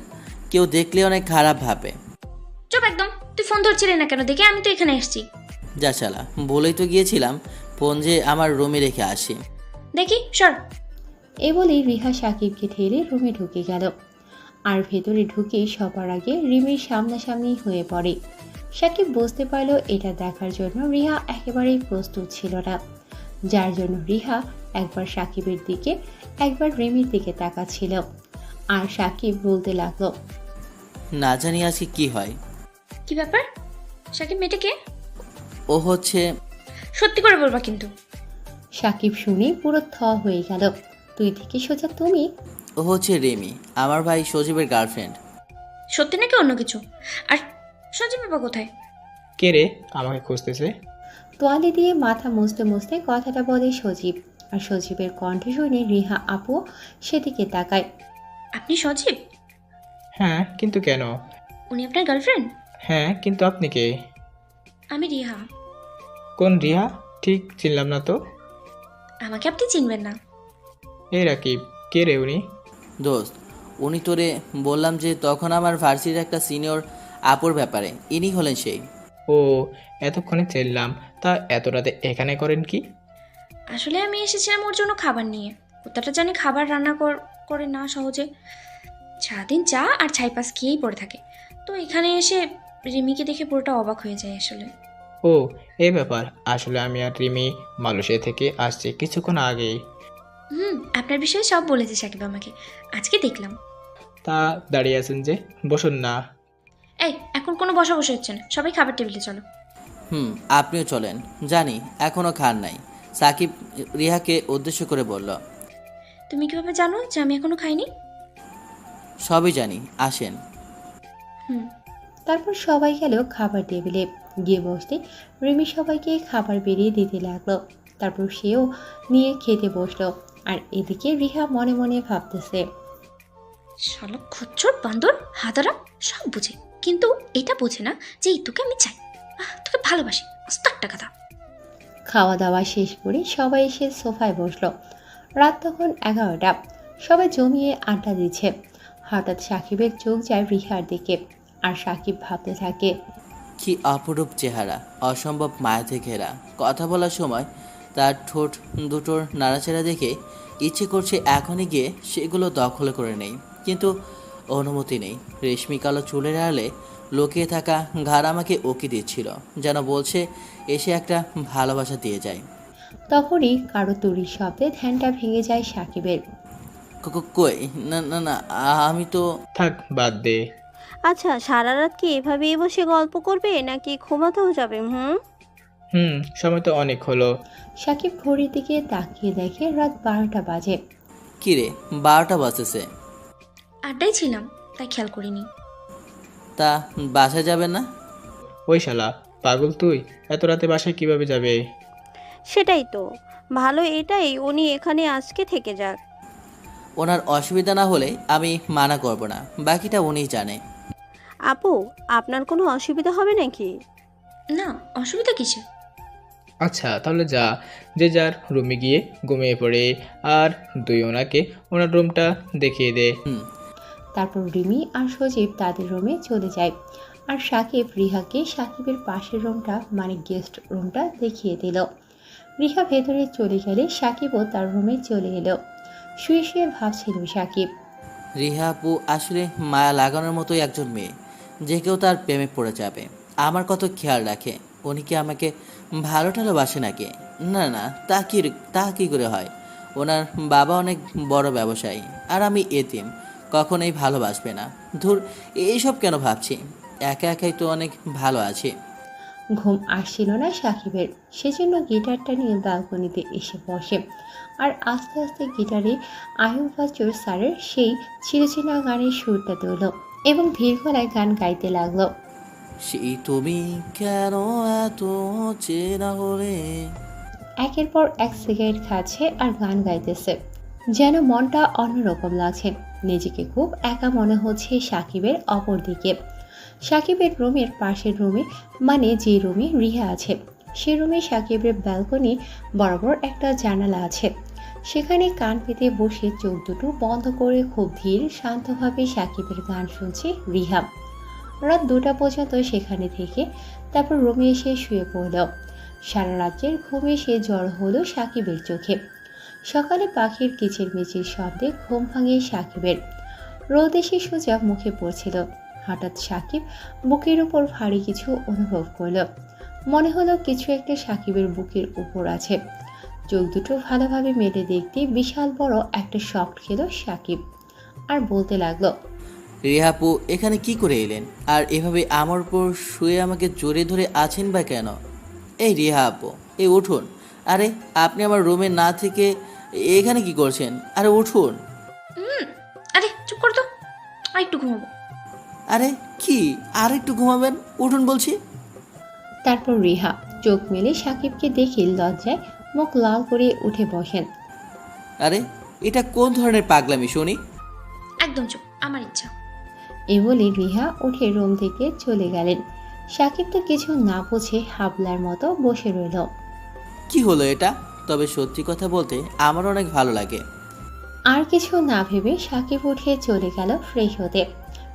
কেউ দেখলে অনেক খারাপ ভাবে। চুপ একদম, তুই ফোন ধরছিলি না কেন দেখে? আমি তো এখানে এসেছি। যা শালা, বলেই তো গিয়েছিলাম ফোন যে আমার রুমে রেখে আসি। দেখি সর। এ বলেই রিহা সাকিবকে ঠেলে রুমে ঢুকে গেল আর ভেতরে ঢুকেই সবার আগে রিমির সামনাসামনি হয়ে পড়ে। সাকিব বুঝতে পারল এটা দেখার জন্য রিহা একেবারেই প্রস্তুত ছিল না, যার জন্য রিহা একবার সাকিবের দিকে একবার রিমির দিকে তাকাচ্ছিল। আর সাকিব বলতে লাগলো। না জানি আজকে কি হয়। কি ব্যাপার? সাকিব মেয়েটা কে? ও হচ্ছে। সত্যি করে বলবা কিন্তু। সাকিব শুনে পুরো থ হয়ে গেল। তুই থেকে সোজা তুমি? ও হচ্ছে রিমি, আমার ভাই সজীবের গার্লফ্রেন্ড। সত্যি নাকি অন্য কিছু? আর সজীব বাবা কোথায়? কে রে আমাকে খুঁজতেছে? তোয়ালে দিয়ে মাথা মুছতে মুছতে কথাটা বলে সজীব। আর সজীবের কণ্ঠ শুনে রিহা আপু সেদিকে তাকায়। আপনি সজীব? হ্যাঁ, কিন্তু কেন? উনি আপনার গার্লফ্রেন্ড? হ্যাঁ, কিন্তু আপনি কে? আমি রিহা। কোন রিহা? ঠিক চিনলাম না তো। আমাকে আপনি চিনবেন না। এই রাকিব, কে রে উনি? দোস্ত, উনি তোরে বললাম যে তখন আমার ভার্সিটির একটা সিনিয়র আপুর ব্যাপারে, ইনি হলেন সেই। ও, এতক্ষণে চেললাম। তা এত রাতে এখানে করেন কি? আসলে আমি এসেছিলাম ওর জন্য খাবার নিয়ে। কোথাটা জানি খাবার রান্না করে না সহজে, সারাদিন চা আর ছাইপাস খেয়েই পড়ে থাকে। তো এখানে এসে রিমিকে দেখে পুরোটা অবাক হয়ে যায় আসলে। ও, এই ব্যাপার। আসলে আমি আর রিমি মালয়েশিয়া থেকে আসছি কিছুক্ষণ আগেই। আপনার বিষয়ে সব বলেছে সাকিব আমাকে, আজকে দেখলাম। তা দাঁড়িয়ে আছেন যে, বসুন না। এই এখন কোনো বসা বসে হচ্ছে না, সবাই খাবার টেবিলে চলো। আপনিও চলেন। জানি এখনও খান নাই, সাকিব রিহাকে উদ্দেশ্য করে বলল। তুমি কিভাবে জানো যে আমি এখনো খাইনি? সবই জানি, আসেন। হুম। তারপর সবাই গেল খাবার টেবিলে। গিয়ে বসতে রিমি সবাইকে খাবার বেরিয়ে দিতে লাগলো। তারপর সেও নিয়ে খেতে বসলো। আর এদিকে রিহা মনে মনে ভাবতেছে, শালা খচ্চর বান্দর হাতারা সব বুঝে, কিন্তু এটা বোঝে না যে এই তোকে আমি চাই, তোকে ভালোবাসি, আস্ত একটা কথা। খাওয়া দাওয়া শেষ করে সবাই এসে সোফায় বসলো। রাত তখন 11টা। সবাই জমিয়ে আড্ডা দিচ্ছে। হঠাৎ সাকিবের চোখ যায় রিহার দিকে। আর সাকিব ভাবতে থাকে, কি অপরূপ চেহারা, অসম্ভব মায়াতে ঘেরা। কথা বলার সময় তার ঠোঁট দুটোর নাড়াচাড়া দেখে ইচ্ছে করছে এখনই গিয়ে সেগুলো দখল করে নেই, কিন্তু অনুমতি নেই। রেশমি কালো চুলের আড়ালে লুকিয়ে থাকা ঘাড় আমাকে উকি দিচ্ছিল, যেন বলছে এসে একটা ভালোবাসা দিয়ে যায়। তখনই কারো তুড়ির শব্দে ধ্যানটা ভেঙে যায় সাকিবের। কই, না না না, আমি তো। থাক, বাদ দে। আচ্ছা, সারা রাত কি এভাবেই বসে গল্প করবে নাকি ঘুমাতেও যাবে? সময় তো অনেক হলো। সাকিব ঘড়ির দিকে তাকিয়ে দেখে রাত 12টা বাজে। কিরে, 12টা বাজতেছে? আড্ডায় ছিলাম তাই খেয়াল করিনি। তা বাসায় যাবেন না? ওই শালা পাগল তুই, এত রাতে বাসায় কিভাবে যাবে? সেটাই তো ভালো, এটাই উনি এখানে আজকে থেকে যাক। ওনার অসুবিধা না হলে আমি মানা করব না, বাকিটা উনিই জানে। আপু, আপনার কোনো অসুবিধা হবে নাকি? না, অসুবিধা কিসে? আচ্ছা তাহলে যা, যে যার রুমে গিয়ে ঘুমিয়ে পড়ে। আর তুই ওনাকে ওনার রুমটা দেখিয়ে দে। তারপর রিমি আর সজীব তাদের রুমে চলে যায়। আর সাকিব রিহাকে সাকিবের পাশের রুমটা মানে গেস্ট রুমটা দেখিয়ে দিল। রিহা ভেতরে চলে গেলে সাকিবও তার রুমে চলে এলো। শুয়ে শুয়ে ভাবছিল সাকিব, রিহা আপু আসলে মায়া লাগানোর মতোই একজন মেয়ে, যে কেউ তার প্রেমে পড়ে যাবে। আমার কত খেয়াল রাখে। উনি কি আমাকে ভালো টালোবাসে নাকি? না না, তা কি করে হয়? ওনার বাবা অনেক বড় ব্যবসায়ী, আর আমি এতিম, কখনোই ভালোবাসবে না। ধুর, এইসব কেন ভাবছি? একা একাই তো অনেক ভালো আছি। ঘুম আসছিল না সাকিবের, সেজন্য গিটারটা নিয়ে ব্যালকনিতে এসে বসে। আর আস্তে আস্তে গিটারে আয়ুব বাচ্চুর স্যারের সেই চিরচেনা গানের সুরটা তুলল এবং ধীর গলায় গান গাইতে লাগলো। সেই তুমি কেন এত চেনা হলে। একের পর এক সিগারেট খাচ্ছে আর গান গাইতেছে, যেন মনটা অন্যরকম লাগছে। নিজেকে খুব একা মনে হচ্ছে সাকিবের অপর দিকে। সাকিবের রুমের পাশের রুমে মানে যে রুমে রিহা আছে, সে রুমে সাকিবের ব্যালকনি বরাবর একটা জানালা আছে। সেখানে কান পেতে বসে চোখ দুটো বন্ধ করে খুব ধীর শান্তভাবে সাকিবের গান শুনছে রিহা। রাত 2টা পর্যন্ত সেখানে থেকে তারপর রুমে এসে শুয়ে পড়ল। সারা রাজ্যের ঘুমে সে জড়ো হলো সাকিবের চোখে। সকালে পাখির কিচিরমিচির শব্দে ঘুম ভাঙে সাকিবের। রোদ এসে সোজা মুখে পড়ছিল। হঠাৎ সাকিব বুকের উপর ভারী কিছু অনুভব করল। মনে হলো কিছু একটা সাকিবের বুকের উপর আছে। চোখ দুটো ভালোভাবে মেলে দেখতে বিশাল বড় একটা শক খেল সাকিব। আর বলতে লাগলো, রিহা আপু এখানে কি করে এলেন? আর এভাবে আমার উপর শুয়ে আমাকে জড়িয়ে ধরে আছেন বা কেন? এই রিহা আপু, এই উঠুন। আরে আপনি আমার রুমে না থেকে এখানে কি করছেন? আরে উঠুন। আরে চুপ কর তো, আর একটু ঘুমাবো। আরে কি, আর একটু ঘুমাবেন? উঠুন বলছি। তারপর রিহা চোখ মেলে সাকিবকে দেখে লজ্জায় মুখ লাল করে উঠে বসেন। আরে এটা কোন ধরনের পাগলামি শুনি? একদম চুপ, আমার ইচ্ছা। এই বলে রিহা উঠে রুম থেকে চলে গেলেন। সাকিব তো কিছু না বুঝে হাবলার মতো বসে রইল। কি হলো এটা? তবে সত্যি কথা বলতে আমার অনেক ভালো লাগে। আর কিছু না ভেবে সাকিব উঠে চলে গেল ফ্রেশ হতে।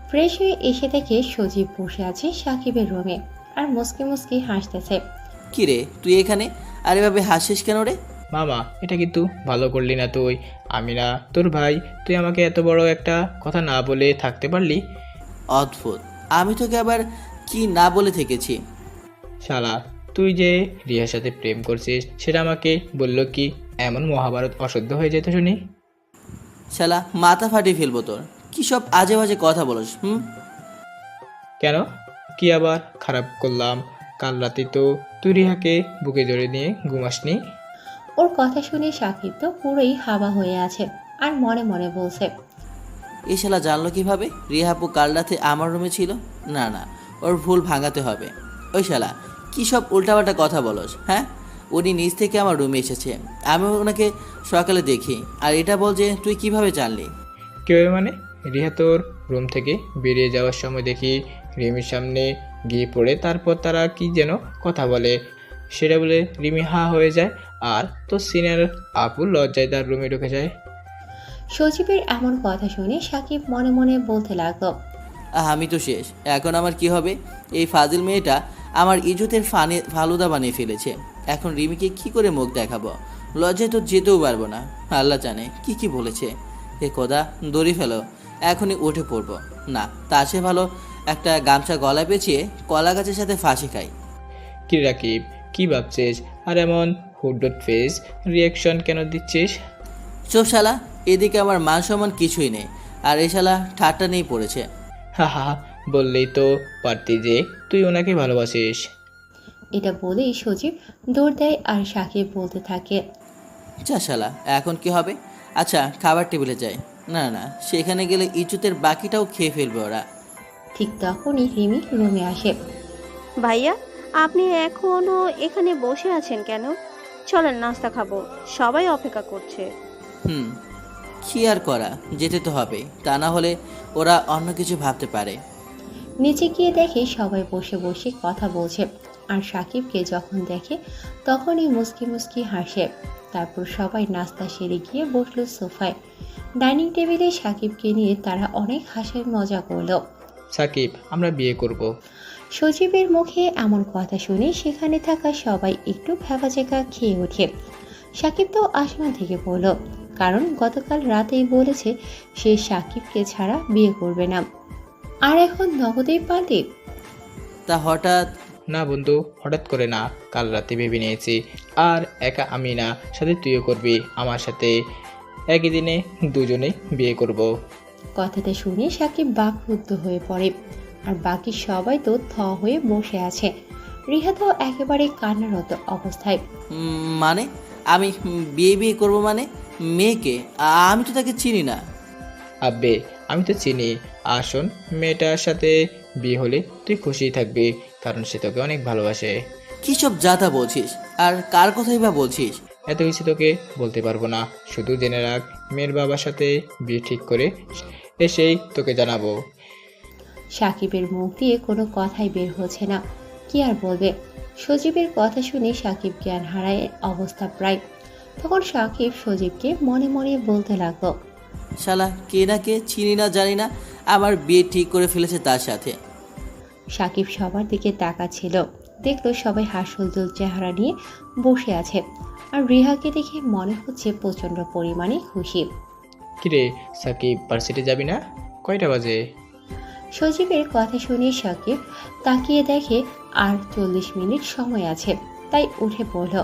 ফ্রেশ হয়ে এসে দেখে সজীব বসে আছে সাকিবের রুমে। আর মুস্কি মুস্কি হাসতেছে। কি রে তুই এখানে? আর এভাবে হাসিস কেন রে? মামা, এটা কিন্তু ভালো করলি না তুই। আমি না তোর ভাই, তুই আমাকে এত বড় একটা কথা না বলে থাকতে পারলি? অদ্ভুত, আমি তোকে আবার কি না বলে থেকেছি? শালা, তুই যে রিয়ার সাথে প্রেম করছিস সেটা আমাকে বললো কি? এমন মহাভারত অশুদ্ধ হয়ে যেত শুনি। শালা মাথা ফাটিয়ে ফেলবো তোর। কি সব আজে বাজে কথা বলস? কেন? কি আবার খারাপ করলাম? কাল রাতে তো তুই রিহাকে বুকে জড়িয়ে নিয়ে ঘুমাসনি। ওর কথা শুনে সাকিব তো পুরোই হাওয়া হয়ে আছে আর মনে মনে বলছে, এই শালা জানলো কিভাবে রিহাপু কাল রাতে আমার রুমে ছিল? না না, ওর ভুল ভাঙাতে হবে। ওই শালা কী সব উল্টাপাল্টা কথা বলস? হ্যাঁ, উনি নিজ থেকে আমার রুমে এসেছে, আমি ওনাকে সকালে দেখি। আর এটা বল যে তুই কিভাবে জানলি? কেউ মানে? রিহা তোর রুম থেকে বেরিয়ে যাওয়ার সময় দেখি রিমির সামনে গিয়ে পড়ে, তারপর তারা কি যেন কথা বলে, সেটা বলে রিমি হা হয়ে যায় আর তোর সিনিয়র আপু লজ্জায় তার রুমে ঢুকে যায়। সজীবের এমন কথা শুনে সাকিব মনে মনে বলতে লাগলো, আমি তো শেষ। এখন আমার কি হবে? এই ফাজিল মেয়েটা আমার ইজ্জতের ফালুদা বানিয়ে ফেলেছে। এখন রিমিকে কি করে মুখ দেখাবো? লজ্জায় তো যেতেও পারবো না। আল্লাহ জানে কি কি বলেছে। হে খোদা, দড়ি ফেলো, এখনই উঠে পড়বো। না, তার চেয়ে ভালো একটা গামছা গলায় পেঁচিয়ে কলা গাছের সাথে ফাঁসি খাই। কি রাকিব, কি ভাবছিস? আর এমন হুডডট ফেস রিয়াকশন কেন দিচ্ছিস? চোপ শালা, এদিকে আমার মান সম্মান কিছুই নেই, আর এই শালা ঠাট্টা নিয়ে পড়েছে। হা হা, বললেই তো পারতি যে তুই ওনাকে ভালোবাসিস। এটা বলেই সজীব দৌড় দেয় আর সাকিব বলতে থাকে, যা শালা, এখন কি হবে? আচ্ছা, খাবার টেবিলে যাই। না না, সেখানে গেলে ইজ্জতের বাকিটাও খেয়ে ফেলবে ওরা। ঠিক তখনই রিমি রুমে আসে। ভাইয়া, আপনি এখনো এখানে বসে আছেন কেন? চলেন নাস্তা খাবো, সবাই অপেক্ষা করছে। কি আর করা, যেতে তো হবে, তা না হলে ওরা অন্য কিছু ভাবতে পারে। নিচে গিয়ে দেখে সবাই বসে বসে কথা বলছে আর সাকিবকে যখন দেখে তখনই মুস্কি মুস্কি হাসে। তারপর সবাই নাস্তা সেরে গিয়ে বসলো সোফায়। ডাইনিং টেবিলে সাকিবকে নিয়ে তারা অনেক হাসির মজা করলো। সাকিব, আমরা বিয়ে করব। সজীবের মুখে এমন কথা শুনে সেখানে থাকা সবাই একটু ভ্যাবাচেকা খেয়ে ওঠে। সাকিব তো আসমান থেকে বলল, কারণ গতকাল রাতেই বলেছে সে সাকিবকে ছাড়া বিয়ে করবে না, আর এখন নগদেই পাল্টে। তা হঠাৎ? না বন্ধু, হঠাৎ করে না, কাল রাতে ভেবে নিয়েছি। আর একা আমি না, সাথে তুইও করবি আমার সাথে। একই দিনে দুজনেই বিয়ে করব। কথাটা শুনে সাকিব বাকরুদ্ধ হয়ে পড়ে আর বাকি সবাই তো থ হয়ে বসে আছে। রিহা তো একেবারে কান্নারত অবস্থায়। মানে আমি বিয়ে বিয়ে করবো মানে? মেয়েকে? আমি তো তাকে চিনি না। আব্বে, আমি তো চিনি। আসুন, মেয়েটার সাথে বিয়ে হলে তুই খুশিই থাকবি, কারণ সে তোকে অনেক ভালোবাসে। কী সব যাতা বলছিস? আর কার কথাই বা বলছিস? এত কিছু তোকে বলতে পারবো না, শুধু জেনে রাখ মেয়ের বাবার সাথে বিয়ে ঠিক করে এসেই তোকে জানাবো। সাকিবের মুখ দিয়ে কোনো কথাই বের হচ্ছে না, কি আর বলবে। সজীবের কথা শুনে সাকিব জ্ঞান হারায় অবস্থা প্রায়। তখন সাকিব সজীবকে মনে মনে বলতে লাগলো, শালা কে না কে, চিনি না জানি না, আমার বিয়ে ঠিক করে ফেলেছে তার সাথে। সাকিব সবার দিকে তাকাচ্ছিল, দেখলো সবাই হাস্যোজ্জ্বল চেহারা নিয়ে বসে আছে আর রিহাকে দেখে মনে হচ্ছে প্রচণ্ড পরিমাণে খুশি। কিরে সাকিব, ভার্সিটি যাবি না? কয়টা বাজে? সজীবের কথা শুনে সাকিব তাকিয়ে দেখে আর 40 মিনিট সময় আছে, তাই উঠে পড়ল।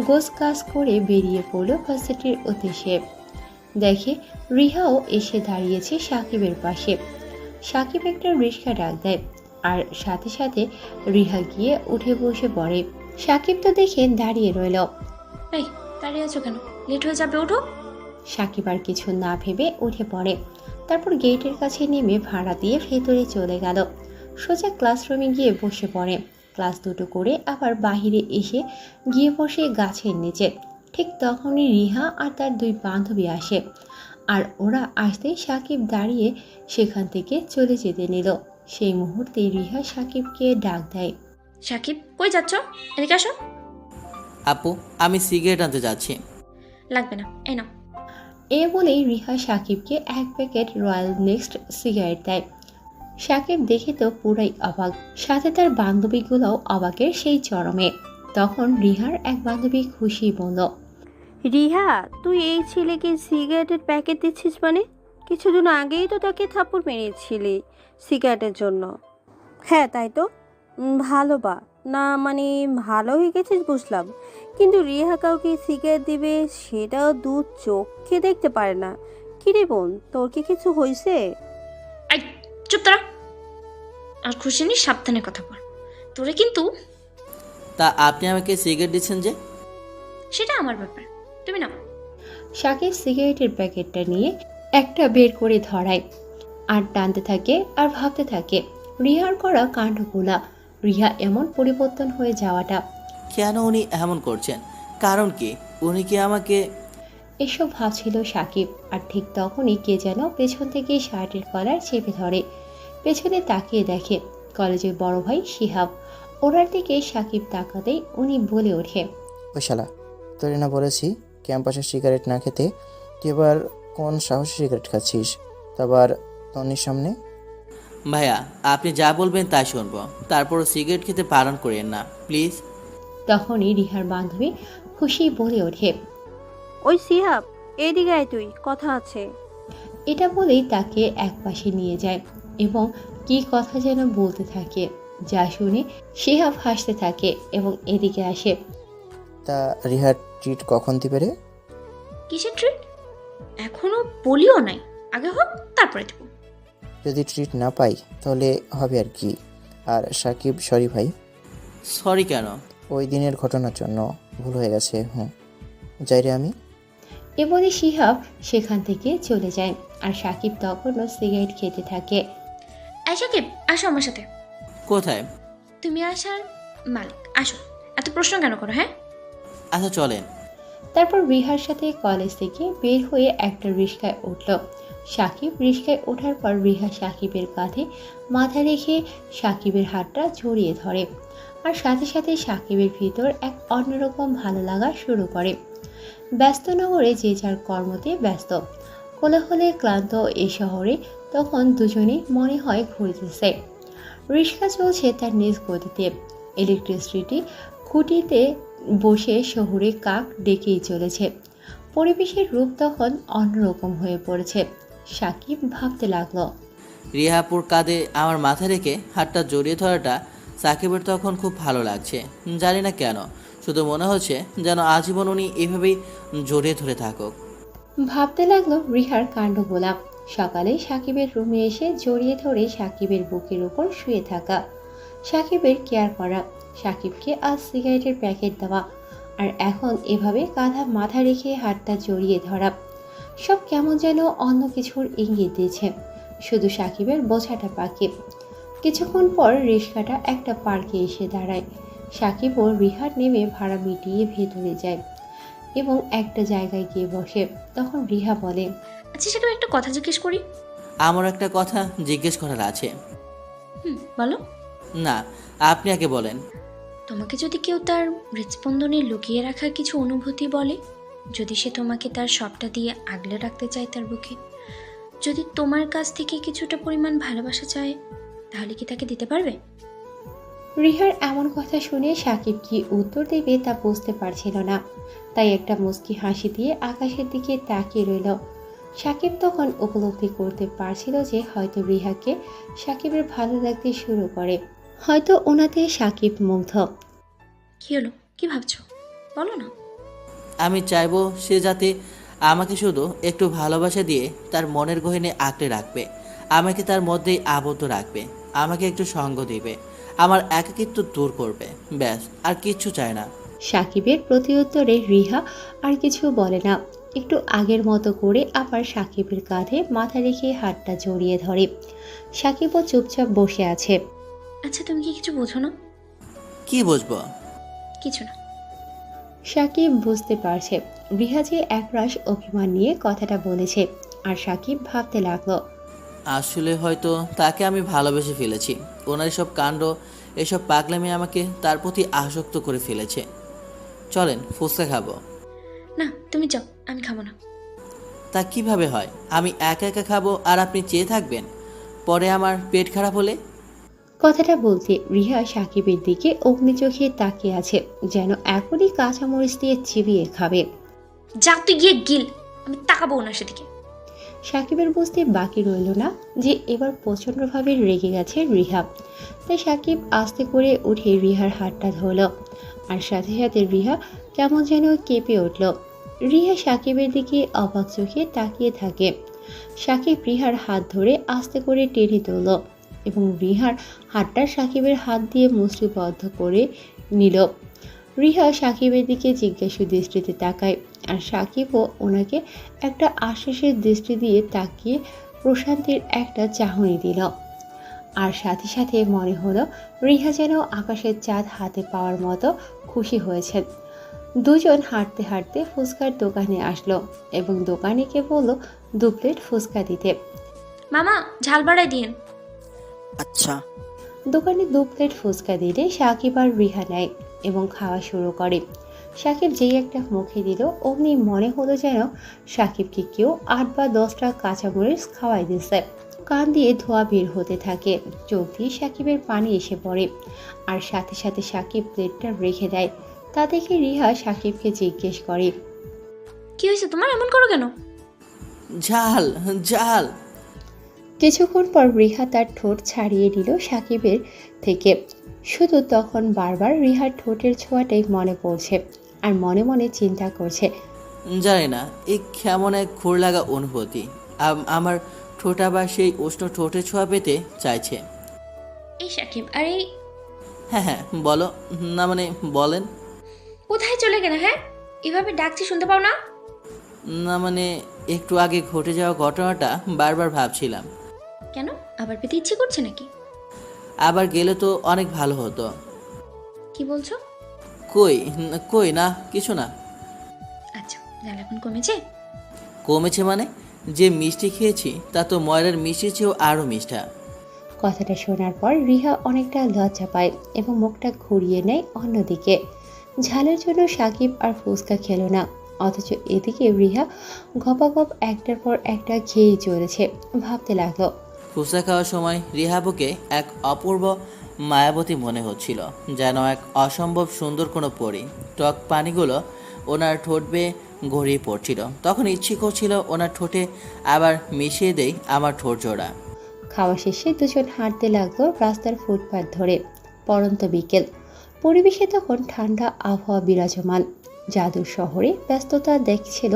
গোছ কাজ করে বেরিয়ে পড়ল ভার্সিটির উদ্দেশ্যে। দেখে রিহাও এসে দাঁড়িয়েছে সাকিবের পাশে। সাকিব একটা রিক্সা ডাক দেয় আর সাথে সাথে রিহা গিয়ে উঠে বসে পড়ে। সাকিব তো দেখে দাঁড়িয়ে রইল। এই, দাঁড়িয়ে আছো কেন? লেট হয়ে যাবে, ওঠো। সাকিব আর কিছু না ভেবে উঠে পড়ে। তারপর গেটের কাছে নেমে ভাড়া দিয়ে ভেতরে চলে গেল। সোজা ক্লাসরুমে গিয়ে বসে পড়ে। ক্লাস দুটো করে আবার বাহিরে এসে গিয়ে বসে গাছের নিচে। ঠিক তখনই রিহা আর তার দুই বান্ধবী আসে আর ওরা আসতেই সাকিব দাঁড়িয়ে সেখান থেকে চলে যেতে নিল। সেই মুহূর্তে রিহা সাকিবকে ডাক দেয়। সাকিব, কই যাচ্ছ? এদিকে আসো। আপু, আমি সিগারেট আনতে যাচ্ছি। লাগবে না, এই নাও। এ বলেই রিহা সাকিবকে এক প্যাকেট রয়্যাল নেক্সট সিগারেট দেয়। সাকিব দেখে তো পুরাই অবাক, সাথে তার বান্ধবীগুলোও অবাকের সেই চরমে। তখন রিহার এক বান্ধবী খুশি বলল, রিহা, তুই এই ছেলেকে সিগারেটের প্যাকেট দিচ্ছিস মানে? কিছুদিন আগেই তো তাকে থাপ্পড় মেরেছিলি সিগারেটের জন্য। হ্যাঁ তাই তো। ভালো বা না মানে ভালো হয়ে গেছিস বুঝলাম, কিন্তু রিহা কাউকে সিগারেট দিবে সেটাও দু চোখে দেখতে পারে না। কিরে বোন, তোর কি কিছু হয়েছে? আই, চুপ তারা। আর খুশি নিস, সাবধানে কথা বল। তোরে কিন্তু। তা আপনি আমাকে সিগারেট দিচ্ছেন যে? সেটা আমার ব্যাপার, তুমি না। সাকিব সিগারেটের প্যাকেটটা নিয়ে একটা বের করে ধরায়, আর টানতে থাকে আর ভাবতে থাকে রিহার করা কাণ্ডগুলা, রিহা এমন পরিবর্তন হয়ে যাওয়াটা। কেন উনি এমন করছেন? কারণ কি? উনি কি আমাকে... এসব ভাবছিল সাকিব, আর ঠিক তখনই কে যেন পেছন থেকে শার্টের কলার চেপে ধরে। পেছনে তাকিয়ে দেখে কলেজের বড় ভাই শিহাব। ওনার দিকে সাকিব তাকাতেই উনি বলে ওঠে, ওই শালা, তোরে না বলেছি ক্যাম্পাসে সিগারেট না খেতে? তুই এবার কোন সাহসে সিগারেট খাচ্ছিস, তা আবার তন্নির সামনে? ভাইয়া, আপনি যা বলবেন তাই শুনবো, তারপরও সিগারেট খেতে বারণ করেন না প্লিজ। তখনই রিহার বান্ধবী খুশি বলে ওঠে, ওই সিহাব, এইদিকে আয়, তুই কথা আছে। এটা বলেই তাকে একপাশে নিয়ে যায় এবং কি কথা যেন বলতে থাকে, যা শুনে শিহাব হাসতে থাকে এবং এদিকে আসে। তা রিহার ট্রিট কখন দিবে রে? কিসের ট্রিট? এখনো বলিও নাই, আগে হোক তারপরে দেবো। যদি ট্রিট না পাই তাহলে হবে আর কি। আর সাকিব, সরি ভাই, সরি কেন? ওই দিনের ঘটনার জন্য ভুল হয়ে গেছে। যাই রে আমি। এ বলে শিহাব সেখান থেকে চলে যায়, আর সাকিব তখনও সিগারেট খেতে থাকে। এই সাকিব, আসো আমার সাথে। কোথায়? তুমি আসার মালিক, আসো। এত প্রশ্ন কেন করো? হ্যাঁ, আচ্ছা চলেন। তারপর রিহার সাথে কলেজ থেকে বের হয়ে একটা রিস্কায় উঠল। সাকিব রিস্কায় ওঠার পর রিহা সাকিবের কাঁধে মাথা রেখে সাকিবের হাতটা জড়িয়ে ধরে, আর সাথে সাথে সাকিবের ভিতর এক অন্যরকম ভালো লাগা শুরু করে। ব্যস্ত নগরে যে যার কর্মতে ব্যস্ত, কোলাহলে ক্লান্ত এই শহরে তখন দুজনেই মনে হয় ঘুরতেছে। রিক্সা চলছে তার নিজ গতিতে, ইলেকট্রিসিটি খুঁটিতে বসে শহুরে কাক ডেকেই চলেছে। পরিবেশের রূপ তখন অন্যরকম হয়ে পড়েছে। সাকিব ভাবতে লাগলো, রিহাপুর কাঁধে আমার মাথা রেখে হাতটা জড়িয়ে ধরাটা সাকিবের তখন খুব ভালো লাগছে। জানি না কেন, শুধু মনে হচ্ছে যেন আজীবন উনি এভাবেই জড়িয়ে ধরে থাকুক। ভাবতে লাগলো রিহার কাণ্ডগুলা। সকালে সাকিবের রুমে এসে জড়িয়ে ধরে সাকিবের বুকের উপর শুয়ে থাকা, সাকিবের কেয়ার করা, সাকিবকে আজ সিগারেটের প্যাকেট দেওয়া, আর এখন এভাবে কাঁধা মাথা রেখে হাতটা জড়িয়ে ধরা, সব কেমন যেন অন্য কিছুর ইঙ্গিত দিয়েছে। শুধু সাকিবের বোঝাটা বাকি। কিছুক্ষণ পর রিক্সাটা একটা পার্কে এসে দাঁড়ায়। সাকিব ও রিহার নেমে ভাড়া মিটিয়ে ভেতরে যায় এবং একটা জায়গায় গিয়ে বসে। তখন রিহা বলে, আচ্ছা সাকিব, একটা কথা জিজ্ঞেস করি। আমার একটা কথা জিজ্ঞেস করার আছে। বলো। না, আপনি আগে বলেন। তোমাকে যদি কেউ তার হৃদস্পন্দনে লুকিয়ে রাখা কিছু অনুভূতি বলে, যদি সে তোমাকে তার সবটা দিয়ে আগলে রাখতে চায় তার বুকে, যদি তোমার কাছ থেকে কিছুটা পরিমাণ ভালোবাসা চায়, তাহলে কি তাকে দিতে পারবে? রিহার এমন কথা শুনে সাকিব কি উত্তর দেবে তা বুঝতে পারছিল না, তাই একটা মুচকি হাসি দিয়ে আকাশের দিকে তাকিয়ে রইল। সাকিব তখন উপলব্ধি করতে পারছিল যে হয়তো রিহাকে সাকিবের ভালো লাগতে শুরু করে, হয়তো ওনাতে সাকিব মুগ্ধ। কি হলো, কি ভাবছো, বলো না। আমি চাইবো সে যাতে আমাকে শুধু একটু ভালোবাসা দিয়ে তার মনের গহীনে আঁকড়ে রাখবে, আমাকে তার মধ্যেই আবদ্ধ রাখবে, আমাকে একটু সঙ্গ দিবে, আমার একাকিত্ব দূর করবে, ব্যাস, আর কিচ্ছু চায় না। সাকিবের প্রতিউত্তরে রিহা আর কিছু বলে না, একটু আগের মতো করে আবার সাকিবের কাঁধে মাথা রেখে হাতটা জড়িয়ে ধরে। সাকিবও চুপচাপ বসে আছে। আচ্ছা, তুমি কি কিছু বোঝো না? কি বুঝবো? কিছু না। সাকিব বুঝতে পারছে রিহা যে একরাশ অভিমান নিয়ে কথাটা বলেছে, আর সাকিব ভাবতে লাগলো, আসলে হয়তো তাকে আমি ভালোবেসে ফেলেছি। ওনার সব কাণ্ড, এসব পাগলামি আমাকে তার প্রতি আসক্ত করে ফেলেছে। চলেন ফুচকা খাবো। না, তুমি যাও, আমি খাবো না। তা কিভাবে হয়? আমি একা একা খাবো আর আপনি চেয়ে থাকবেন? পরে আমার পেট খারাপ হলে? কথাটা বলতে রিহা সাকিবের দিকে অগ্নি চোখে তাকিয়ে আছে, যেন এখনই কাঁচামরিচ দিয়ে চিবিয়ে খাবে। যা তুই গিয়ে গিল, আমি তাকাবো না সেদিকে। সাকিবের বুঝতে বাকি রইল না যে এবার প্রচণ্ডভাবে রেগে গেছে রিহা। তাই সাকিব আস্তে করে উঠে রিহার হাতটা ধরল, আর সাথে সাথে রিহা কেমন যেন কেঁপে উঠল। রিহা সাকিবের দিকে অবাক চোখে তাকিয়ে থাকে। সাকিব রিহার হাত ধরে আস্তে করে টেনে তুলল এবং রিহার হাতটা সাকিবের হাত দিয়ে মুষ্টিবদ্ধ করে নিল। রিহা সাকিবের দিকে জিজ্ঞাসু দৃষ্টিতে তাকায়, আর সাকিবও ওনাকে একটা আশ্বাসের দৃষ্টি দিয়ে তাকিয়ে প্রশান্তির একটা চাহনি দিল। আর সাথে সাথে মনে হলো রিহা যেন আকাশের চাঁদ হাতে পাওয়ার মতো খুশি হয়েছেন। দুজন হাঁটতে হাঁটতে ফুচকার দোকানে আসলো এবং দোকানিকে বলল 2 প্লেট ফুচকা দিতে। মামা ঝাল বাড়াই দিন। আচ্ছা। দোকানে 2 প্লেট ফুচকা দিলে সাকিব আর রিহা নেয় এবং খাওয়া শুরু করে। সাকিব যেই একটা মুখে দিল, অমনি মনে হলো যেন সাকিবকে কেউ 8 বা 10টা কাঁচামরিচ খাওয়াই দিচ্ছে। কান দিয়ে ধোঁয়া বের হতে থাকে, চোখ দিয়ে সাকিবের পানি এসে পড়ে, আর সাথে সাথে সাকিব প্লেটটা রেখে দেয়। তা দেখে রিহা সাকিবকে জিজ্ঞেস করে, কি হয়েছে তোমার, এমন করো কেন? ঝাল ঝাল। কিছুক্ষণ পর রিহা তার ঠোঁট ছাড়িয়ে নিল সাকিবের থেকে। শুধু তখন বারবার রিহার ঠোঁটের ছোঁয়াটাই মনে পড়ছে, আর মনে মনে চিন্তা করছে, জানি না, এই কেমন এক ঘোর লাগা অনুভূতি। আমার ঠোঁট আবার সেই উষ্ণ ঠোঁটে ছোঁয়া পেতে চাইছে। এই সাকিব, আর এই হ্যাঁ হ্যাঁ বলো না, মানে বলেন। কোথায় চলে গেলে? হ্যাঁ, এভাবে ডাকছি শুনতে পাও না? না মানে একটু আগে ঘটে যাওয়া ঘটনাটা বারবার ভাবছিলাম। কেন, আবার পেতে ইচ্ছে করছে নাকি? আবার গেলে তো অনেক ভালো হতো। কি বলছো? কই না, কিছু না। আচ্ছা, ঝাল এখন কমেছে? কমেছে মানে? যে মিষ্টি খেয়েছি তা তো ময়রার মিষ্টির চেয়েও আরও মিষ্টা। কথাটা শোনার পর রিহা অনেকটা লজ্জা পায় এবং মুখটা ঘুরিয়ে নেয় অন্যদিকে। ঝালের জন্য সাকিব আর ফুচকা খেলো না, অথচ এদিকে রিহা গপাগপ একটার পর একটা খেয়েই চলেছে। ভাবতে লাগলো, ফুচকা খাওয়ার সময় রিহাবুকে এক অপূর্ব মায়াবতী মনে হচ্ছিল, যেন এক অসম্ভব সুন্দর কোনো পরী। টক পানিগুলো ওনার ঠোঁট বেয়ে গড়িয়ে পড়ছিল। তখন ইচ্ছে করছিল ওনার ঠোঁটে আবার মিশিয়ে দেই আমার ঠোঁট জোড়া। খাওয়া শেষে দুজন হাঁটতে লাগলো রাস্তার ফুটপাত ধরে। পড়ন্ত বিকেল, পরিবেশে তখন ঠান্ডা আবহাওয়া বিরাজমান। জাদুর শহরে ব্যস্ততা দেখছিল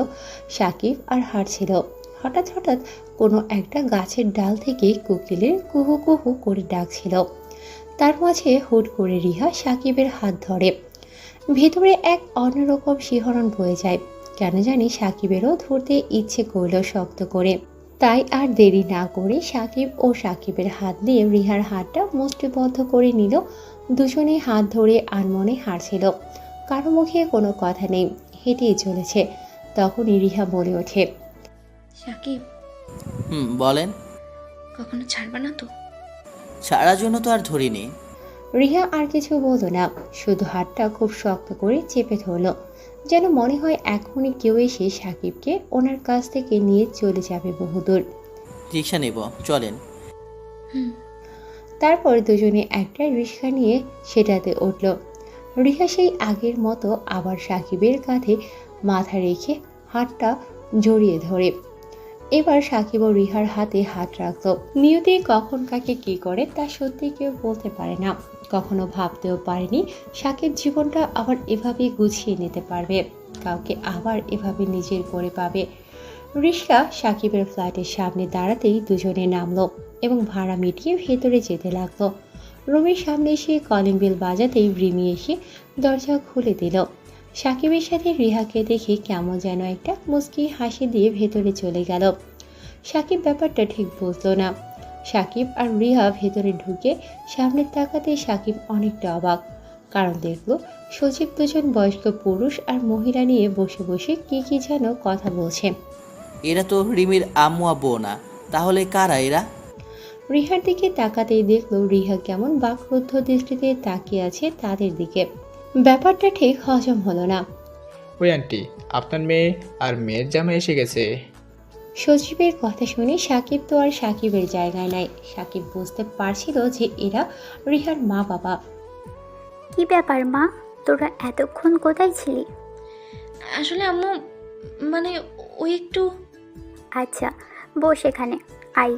সাকিব আর হাঁটছিল। হঠাৎ হঠাৎ কোনো একটা গাছের ডাল থেকে কোকিলের কুহু কুহু করে ডাকছিল। তার মাঝে হুট করে রিহা সাকিবের হাত ধরে। ভেতরে এক অন্যরকম শিহরণ বয়ে যায়। কেন জানি সাকিবেরও ধরতে ইচ্ছে করল শক্ত করে। তাই আর দেরি না করে সাকিব ও সাকিবের হাত দিয়ে রিহার হাতটা মুষ্টিবদ্ধ করে নিল। দুজনে হাত ধরে আনমনে হাঁটছিল, কারো মুখে কোনো কথা নেই, হেঁটেই চলেছে। তখনই রিহা বলে ওঠে, সাকিব, বলেন। কখনো ছাড়বা না তো? ছাড়ার জন্য তো আর ধরিনি। রিহা আর কিছু বলল না, শুধু হাতটা খুব শক্ত করে চেপে ধরল, যেন মনে হয় এখনই কেউ এসে সাকিবকে ওনার কাছ থেকে নিয়ে চলে যাবে বহুদূর। রিক্সা নেব, চলেন। তারপর দুজনে একটা রিক্সা নিয়ে সেটাতে উঠল। রিহা সেই আগের মতো আবার সাকিবের কাঁধে মাথা রেখে হাতটা জড়িয়ে ধরে। এবার সাকিব ও রিহার হাতে হাত রাখল। নিয়তি কখন কাকে কি করে তা সত্যি কেউ বলতে পারে না। কখনো ভাবতেও পারেনি সাকিব জীবনটা আবার এভাবে গুছিয়ে নিতে পারবে, কাউকে আবার এভাবে নিজের করে পাবে। রিক্সা সাকিবের ফ্ল্যাটের সামনে দাঁড়াতেই দুজনে নামলো এবং ভাড়া মিটিয়ে ভেতরে যেতে লাগলো। রুমের সামনে এসে কলিং বেল বাজাতেই রিমি এসে দরজা খুলে দিল। সাকিবের সাথে রিহাকে দেখে কেমন যেন একটা মুচকি হাসি দিয়ে ভেতরে চলে গেল। সাকিব ব্যাপারটা ঠিক বুঝলো না। সাকিব আর রিহা ভেতরে ঢুকে সামনে তাকাতে সাকিব অনেকটা অবাক, কারণ দেখলো সজীব দুজন বয়স্ক পুরুষ আর মহিলা নিয়ে বসে বসে কি যেন কথা বলছে। এরা তো রিমির আম্মু আব্বু না, তাহলে কারা এরা? রিহার দিকে তাকাতেই দেখলো রিহা কেমন বাকরুদ্ধ দৃষ্টিতে তাকিয়ে আছে তাদের দিকে। ব্যাপারটা ঠিক হজম হলো না। ওই আন্টি, আপনার মেয়ে আর মেয়ের জামাই এসে গেছে। সজীবের কথা শুনে সাকিব তো আর সাকিবের জায়গায় নাই। সাকিব বুঝতে পারছিল যে এরা রিহার মা বাবা। কি ব্যাপার মা, তোরা এতক্ষণ কোথায় ছিলি? আসলে আম্মু, মানে ওই একটু। আচ্ছা, বস এখানে, আই।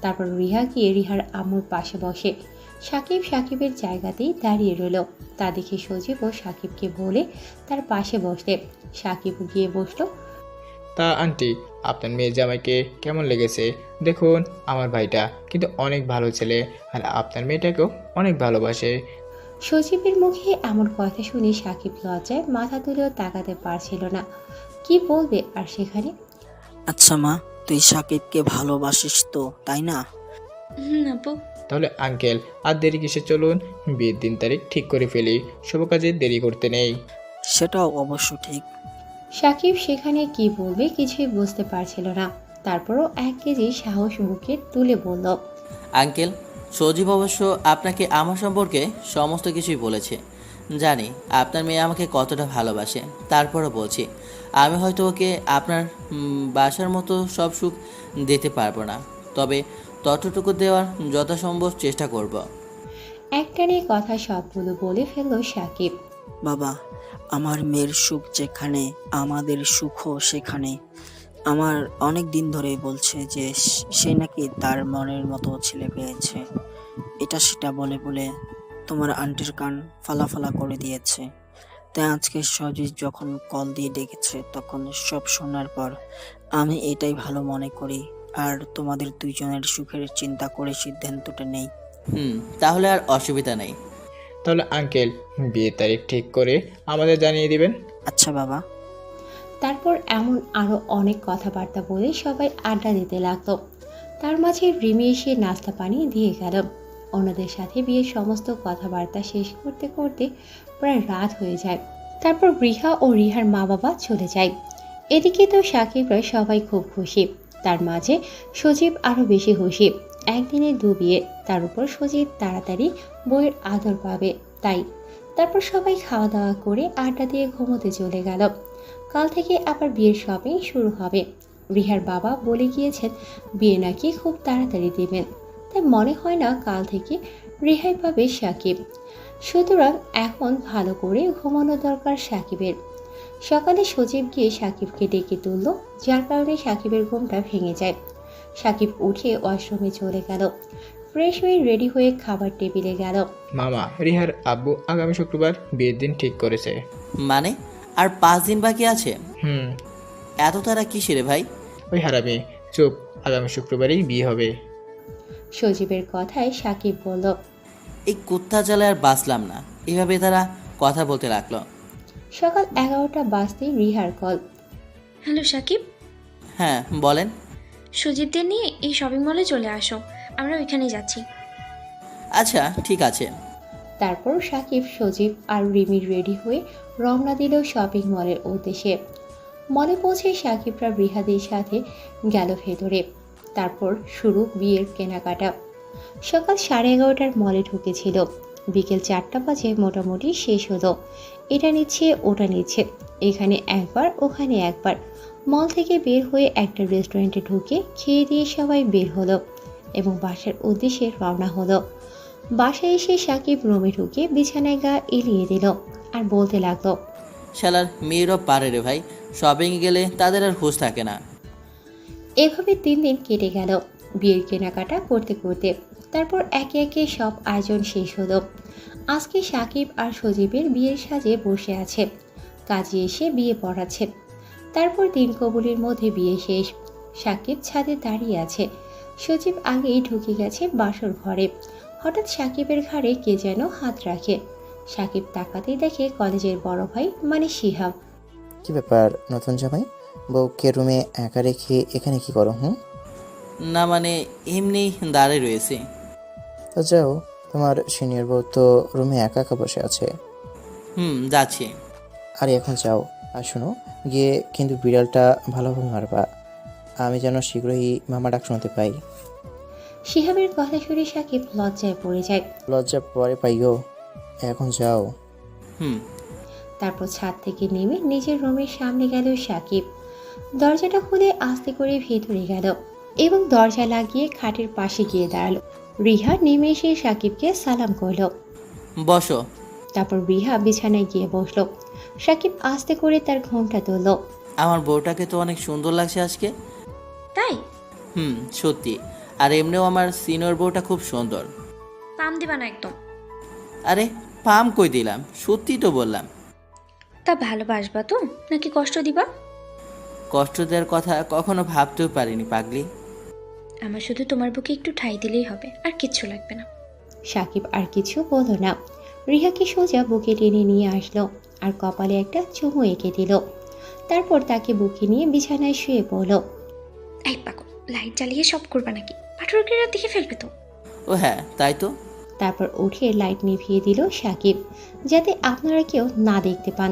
তারপর রিহা গিয়ে রিহার আম্মুর পাশে বসে। সাকিব সাকিবের জায়গাতেই দাঁড়িয়ে রইল। তা দেখে সজীবও সাকিবকে বলে তার পাশে বসতে। সাকিবও গিয়ে বসলো। তা আন্টি, আপনার মেয়ে জামাইকে কেমন লেগেছে? দেখুন, আমার ভাইটা কিন্তু অনেক ভালো ছেলে, আর আপনার মেয়েটাকেও অনেক ভালোবাসে। সজীবের মুখে এমন কথা শুনে সাকিব লজ্জায় মাথা তুলেও তাকাতে পারছিল না। কি বলবে আর সেখানে। আচ্ছা মা, তুই সাকিবকে ভালোবাসিস তো, তাই না? আপু। তাহলে আঙ্কেল, আর দেরি কিসে, চলুন বিয়ের দিন তারিখ ঠিক করে ফেলি, শুভ কাজে দেরি করতে নেই। সেটাও অবশ্য ঠিক। সাকিব সেখানে কি বলবে কিছুই বুঝতে পারছিল না। তারপরও 1 কেজি সাহস বুকে তুলে বলল, আঙ্কেল, সজীব অবশ্য আপনাকে আমার সম্পর্কে সমস্ত কিছুই বলেছে। জানি আপনার মেয়ে আমাকে কতটা ভালোবাসে। তারপরও বলছি, আমি হয়তো ওকে আপনার বাসার মতো সব সুখ দিতে পারবো না, তবে ততটুকু দেওয়ার যথাসম্ভব চেষ্টা করব। একটানে কথা সবগুলো বলে ফেলল সাকিব। বাবা, আমার মেয়ের সুখ যেখানে, আমাদের সুখও সেখানে। আমার অনেক দিন ধরেই বলছে যে সে নাকি তার মনের মতো ছেলে পেয়েছে। এটা সেটা বলে বলে তোমার আন্টির কান ফালা করে দিয়েছে। তাই আজকে সজিত যখন কল দিয়ে ডেকেছে, তখন সব শোনার পর আমি এটাই ভালো মনে করি, আর তোমাদের দুইজনের সুখের চিন্তা করে সিদ্ধান্তটা নেই। তাহলে আর অসুবিধা নেই। তাহলে আঙ্কেল, বিয়ের তারিখ ঠিক করে আমাদের জানিয়ে দিবেন। আচ্ছা বাবা। তারপর এমন আরো অনেক কথাবার্তা বলে সবাই আড্ডা দিতে লাগলো। তার মাঝে রিমি এসে নাস্তা পানি দিয়ে গেল। অন্যদের সাথে বিয়ের সমস্ত কথাবার্তা শেষ করতে করতে প্রায় রাত হয়ে যায়। তারপর রিহা ও রিহার মা বাবা চলে যায়। এদিকে তো সাকিবরা সবাই খুব খুশি। তার মাঝে সজীব আরো বেশি খুশি। একদিনে 2 বিয়ে, তার উপর সজীব তাড়াতাড়ি বউয়ের আদর পাবে তাই। তারপর সবাই খাওয়া দাওয়া করে আড্ডা দিয়ে ঘুমোতে চলে গেল। কাল থেকে আবার বিয়ের শপিং শুরু হবে। রিহার বাবা বলে গিয়েছেন বিয়ে নাকি খুব তাড়াতাড়ি দেবেন, তাই মনে হয় না কাল থেকে রেহাই পাবে সাকিব। সুতরাং এখন ভালো করে ঘুমানো দরকার সাকিবের। সকালে সজীব গিয়ে সাকিবকে ডেকে তুলল, যার কারণে সাকিবের ঘুমটা ভেঙে যায়। সাকিব উঠে ওয়াশরুমে চলে গেল। ফ্রেশ হয়ে রেডি হয়ে খাবার টেবিলে গেল। মামা, রিহার আব্বু আগামী শুক্রবার বিয়ের দিন ঠিক করেছে। মানে আর 5 দিন বাকি আছে? হুম। এত তারা কিসের ভাই? ওই হারামি, চুপ, আগামী শুক্রবারই বিয়ে হবে। সজীবের কথায় সাকিব বলল, এই কুত্তা জ্বালায় আর বাঁচলাম না। এভাবে তারা কথা বলতে লাগলো। সকাল 11টা বাজতেই রিহার কল। হ্যালো সাকিব, হ্যাঁ বলেন। সুজিতদের নিয়ে এই শপিং মলে চলে আসো, আমরা ওইখানেই যাচ্ছি। আচ্ছা ঠিক আছে। তারপর সাকিব, সজীব আর রিমি রেডি হয়ে রওনা দিল শপিং মলের উদ্দেশ্যে। মলে পৌঁছে সাকিবরা রিহাদের সাথে গেল ভেতরে। তারপর শুরু বিয়ের কেনাকাটা। সকাল 11:30টার মলে ঢুকেছিল। বিকেল 4টা বাজে মোটামুটি শেষ হলো। এটা নিচ্ছে ওটা নিচ্ছে, এখানে একবার ওখানে একবার। মল থেকে বের হয়ে একটা রেস্টুরেন্টে ঢুকে খেয়ে দিয়ে সবাই বের হলো এবং বাসার উদ্দেশ্যে রওনা হলো। বাসায় এসে সাকিব রুমে ঢুকে বিছানায় গা এলিয়ে দিল আর বলতে লাগলো, শালার মেয়েরও পারে রে ভাই, শপিংয়ে গেলে তাদের আর হুঁশ থাকে না। এভাবে 3 দিন কেটে গেল বিয়ের কেনাকাটা করতে করতে। তারপর একে একে সব আয়োজন শেষ হলো। আজকে সাকিব আর সজীবের বিয়ের সাজে বসে আছে। কাজে এসে বিয়ে পড়াচ্ছে। তারপর দিন কবুলের মধ্যে বিয়ে শেষ। সাকিব ছাদে দাঁড়িয়ে আছে। সজীব আগেই ঢুকে গেছে বাসর ঘরে। হঠাৎ সাকিবের ঘাড়ে কে যেন হাত রাখে। সাকিব তাকাতেই দেখে কলেজের বড় ভাই মানে শিহাব। কি ব্যাপার নতুন জামাই, বউকে রুমে একা রেখে এখানে কি করো? না মানে এমনি দাঁড়িয়ে রয়েছি। তো যাও, তোমার সিনিয়র বউ তো রুমে একা একা বসে আছে। যাচ্ছি। আরে এখন যাও, আর শোনো, গিয়ে কিন্তু বিড়ালটা ভালোভাবে মারবা, আমি যেন শীঘ্রই মামা ডাক শুনতে পাই। শিহাবের কথা শুনে সাকিব লজ্জায় পড়ে যায়। লজ্জা পরে পাইও, এখন যাও। তারপর ছাদ থেকে নেমে নিজের রুমের সামনে গেল সাকিব। দরজাটা খুলে আস্তে করে ভেতরে গেল এবং দরজা লাগিয়ে খাটের পাশে গিয়ে দাঁড়ালো। রিহা নেমে এসে সাকিবকে সালাম করলো। বসো। তারপর রিহা বিছানায় গিয়ে বসলো। সাকিব আস্তে করে তার ঘোমটা তুলল। আমার বউটাকে তো অনেক সুন্দর লাগছে আজকে। তাই? সত্যি। আর এমনিও আমার সিনিয়র বউটা খুব সুন্দর। পাম দিবা না একদম। আরে পাম কই দিলাম, সত্যি তো বললাম। তা ভালোবাসবা তো নাকি কষ্ট দিবা? কষ্ট দেওয়ার কথা কখনো ভাবতেও পারিনি পাগলি। আমার শুধু তোমার বুকে একটু ঠাঁই দিলেই হবে, আর কিচ্ছু লাগবে না। সাকিব আর কিছু বলল না। রিহাকে সোজা বুকে টেনে নিয়ে আসলো আর কপালে একটা চুমু এঁকে দিল। তারপর তাকে বুকে নিয়ে বিছানায় শুয়ে পড়ল। এই পাগল, লাইট জ্বালিয়ে সব করবা নাকি? পাঠকেরা দেখে ফেলবে তো। ও হ্যাঁ, তাই তো। তারপর উঠে লাইট নিভিয়ে দিল সাকিব, যাতে আপনারা কেউ না দেখতে পান।